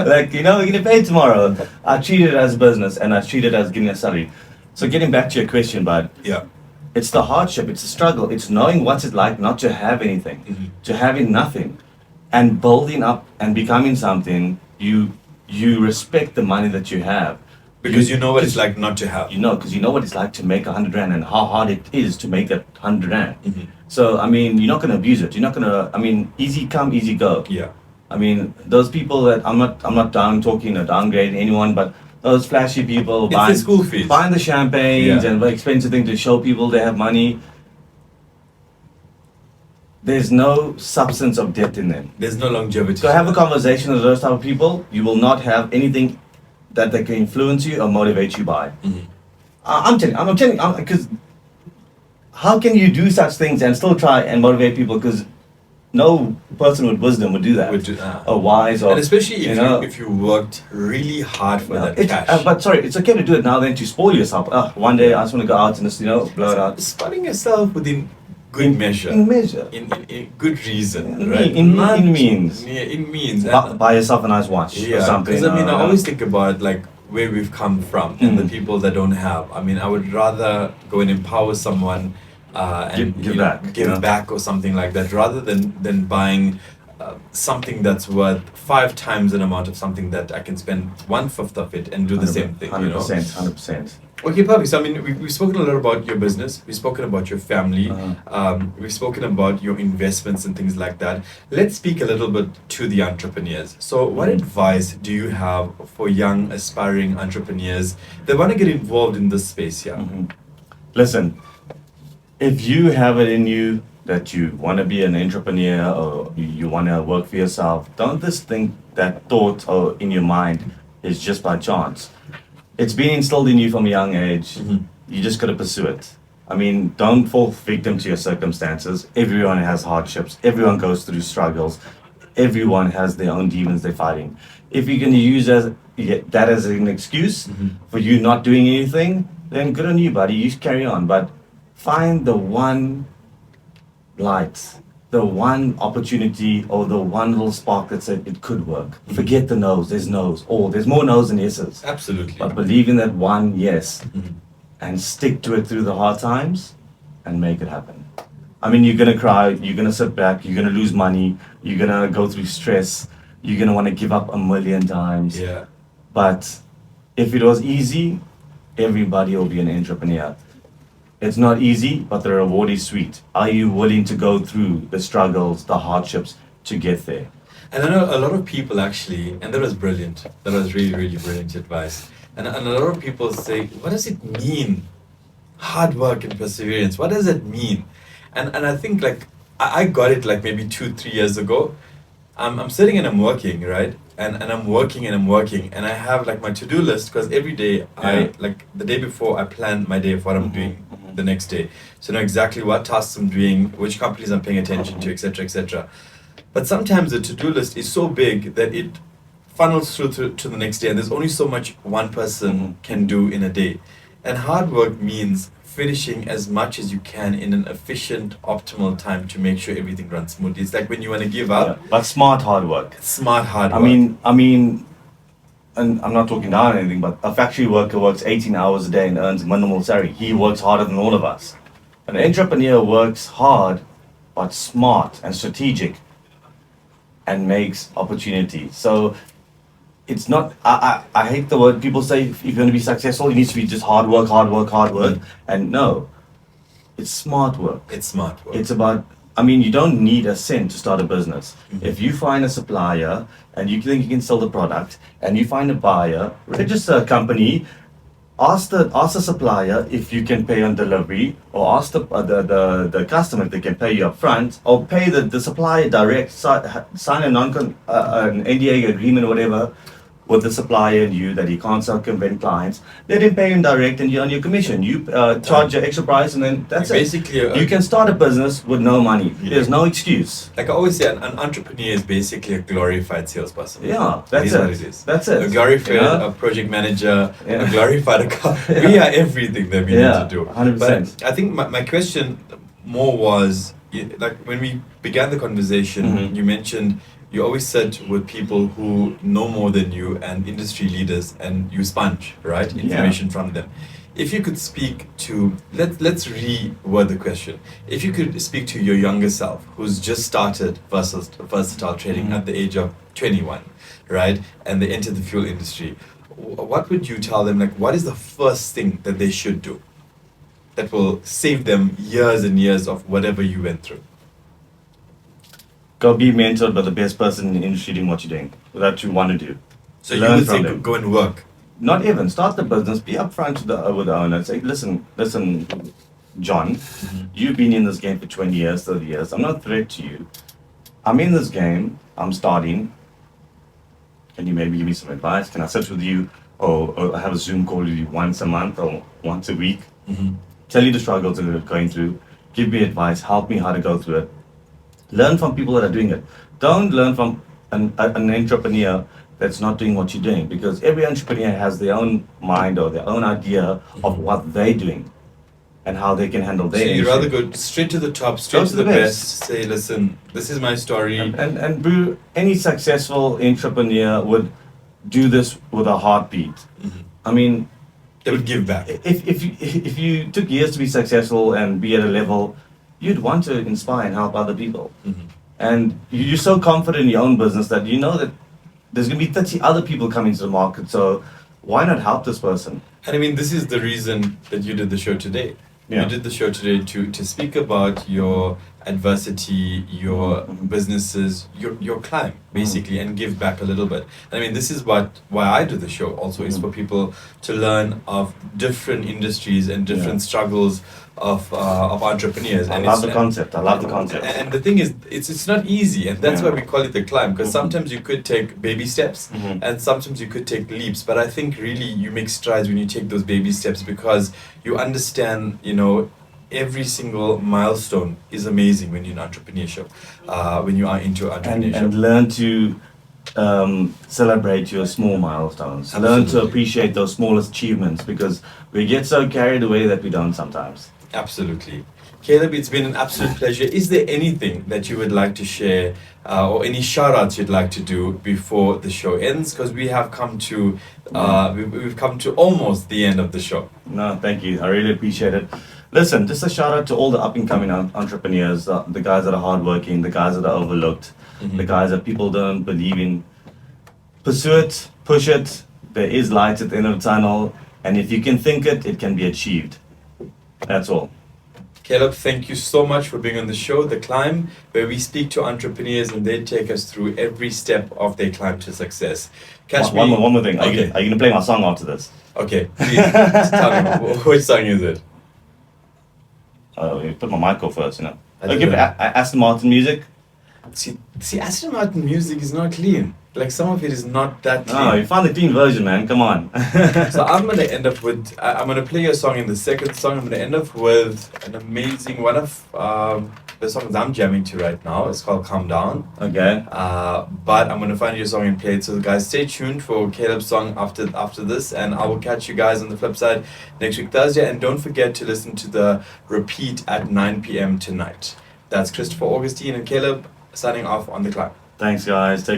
Like, you know, we're gonna pay tomorrow. I treat it as business, and I treat it as getting a salary. So getting back to your question, bud. Yeah. It's the hardship, it's the struggle, it's knowing what's it like not to have anything, to having nothing, and building up and becoming something. You respect the money that you have. Because you know what it's like not to have. You know, because you know what it's like to make 100 rand and how hard it is to make that 100 rand. So, I mean, you're not going to abuse it. You're not going to, I mean, easy come, easy go. Yeah. I mean, those people that, I'm not talking or downgrading anyone, but those flashy people It's the school fees. buying the champagnes and very expensive things to show people they have money. There's no substance of depth in them. There's no longevity. So have a conversation with those type of people. You will not have anything that they can influence you or motivate you by. I'm telling you, because how can you do such things and still try and motivate people? Because no person with wisdom would do that. Or wise, or and especially if you know, if you worked really hard for that cash. But sorry, it's okay to do it now then to spoil yourself. One day I just want to go out and just, you know, blow it out. Spotting yourself within good measure. In measure. In good reason, In right? means. Yeah, in means. Buy yourself a nice watch or something. Because I mean, I always think about like where we've come from and the people that don't have. I mean, I would rather go and empower someone and give back or something like that, rather than buying something that's worth 5 times an amount of something that I can spend 1/5 of it and do the same thing. 100%. Okay, perfect. So I mean, we've spoken a lot about your business. We've spoken about your family. We've spoken about your investments and things like that. Let's speak a little bit to the entrepreneurs. So what advice do you have for young aspiring entrepreneurs that want to get involved in this space here? Listen, if you have it in you that you want to be an entrepreneur or you want to work for yourself, don't just think that thought or in your mind is just by chance. It's been instilled in you from a young age. You just got to pursue it. I mean, don't fall victim to your circumstances. Everyone has hardships. Everyone goes through struggles. Everyone has their own demons they're fighting. If you're going to use that as an excuse for you not doing anything, then good on you, buddy. You carry on. But find the one light, the one opportunity, or the one little spark that said it could work. Forget the no's. There's no's. Or there's more no's than yeses. Absolutely. But believe in that one yes and stick to it through the hard times and make it happen. I mean, you're going to cry. You're going to sit back. You're going to lose money. You're going to go through stress. You're going to want to give up 1,000,000 times. Yeah. But if it was easy, everybody will be an entrepreneur. It's not easy, but the reward is sweet. Are you willing to go through the struggles, the hardships to get there? And I know a lot of people actually, and that was brilliant. That was really, really brilliant advice. And a lot of people say, what does it mean? Hard work and perseverance. What does it mean? And I think like, I got it like maybe 2-3 years ago. I'm sitting and I'm working, right? And I'm working and I have like my to-do list, because every day I like the day before I plan my day of what I'm doing the next day. So I know exactly what tasks I'm doing, which companies I'm paying attention to, etc., etc. But sometimes the to-do list is so big that it funnels through to the next day, and there's only so much one person can do in a day. And hard work means finishing as much as you can in an efficient, optimal time to make sure everything runs smoothly. It's like when you want to give up. But smart hard work. Smart hard work. I mean, and I'm not talking down or anything, but a factory worker works 18 hours a day and earns minimal salary. He works harder than all of us. An entrepreneur works hard, but smart and strategic, and makes opportunity. So it's not, I hate the word people say if you're going to be successful, it needs to be just hard work. And no, it's smart work. It's smart work. It's about, I mean, you don't need a cent to start a business. If you find a supplier and you think you can sell the product, and you find a buyer, register a company, ask the supplier if you can pay on delivery, or ask the customer if they can pay you up front, or pay the supplier direct, sign an NDA agreement or whatever. with the supplier and you that he can't circumvent clients, let him pay him direct and you earn your commission. You charge your extra price and then that's Basically, it. You can start a business with no money. There's no excuse. Like I always say, an entrepreneur is basically a glorified salesperson. Yeah, that's What it. it is. That's it. A glorified You know? a project manager, Yeah. a glorified account. We are everything that we need to do. 100%. But I think my question more was, like when we began the conversation, Mhm. you mentioned you always sit with people who know more than you and industry leaders, and you sponge, right, information from them. If you could speak to, let's reword the question. If you could speak to your younger self who's just started versatile trading at the age of 21, right, and they enter the fuel industry, what would you tell them? Like, what is the first thing that they should do that will save them years and years of whatever you went through? Go be mentored by the best person in the industry doing what you're doing, what you want to do. So Learn you would from say them. go and work. Not even start the business. Be upfront with the owner. Say, listen, John, you've been in this game for 20 years, 30 years. I'm not a threat to you. I'm in this game. I'm starting. Can you maybe give me some advice? Can I sit with you or have a Zoom call with you once a month or once a week? Tell you the struggles that you're going through. Give me advice. Help me how to go through it. Learn from people that are doing it. Don't learn from an entrepreneur that's not doing what you're doing, because every entrepreneur has their own mind or their own idea of what they're doing and how they can handle their So you'd industry. rather go straight to the top, straight to the best, say, listen, this is my story. And Brew, any successful entrepreneur would do this with a heartbeat. I mean, They would give back. if you took years to be successful and be at a level, you'd want to inspire and help other people. And you're so confident in your own business that you know that there's going to be 30 other people coming to the market. So why not help this person? And I mean, this is the reason that you did the show today. Yeah. You did the show today to speak about your adversity, your businesses, your climb, basically, and give back a little bit. And I mean, this is why I do the show also, is for people to learn of different industries and different struggles of entrepreneurs. I love the concept. And the thing is, it's not easy, and that's why we call it the climb, because sometimes you could take baby steps and sometimes you could take leaps, but I think really you make strides when you take those baby steps, because you understand, every single milestone is amazing when you're in entrepreneurship, when you are into entrepreneurship. And learn to celebrate your small milestones. Learn to appreciate those smallest achievements, because we get so carried away that we don't sometimes. Absolutely. Caleb, it's been an absolute pleasure. Is there anything that you would like to share or any shout outs you'd like to do before the show ends? Because we have come to we've come to almost the end of the show. No, thank you. I really appreciate it. Listen, just a shout out to all the up and coming entrepreneurs, the guys that are hardworking, the guys that are overlooked, the guys that people don't believe in. Pursue it, push it. There is light at the end of the tunnel, and if you can think it, it can be achieved. That's all. Caleb, thank you so much for being on the show, The Climb, where we speak to entrepreneurs and they take us through every step of their climb to success. One more thing. Are Okay. you going to play my song after this? Okay, please tell me, which song is it? You put my mic off first, I Like, don't give know. Aston Martin music. See, Aston Martin music is not clean. Like, some of it is not that clean. No, you found the clean version, man. Come on. So I'm gonna end up with. I'm gonna play your song in the second song. I'm gonna end up with an amazing one of the songs I'm jamming to right now. It's called "Calm Down." Okay. But I'm gonna find your song and play it. So guys, stay tuned for Caleb's song after this, and I will catch you guys on the flip side next week Thursday. And don't forget to listen to the repeat at 9 p.m. tonight. That's Christopher Augustine and Caleb signing off on The Climb. Thanks, guys. Take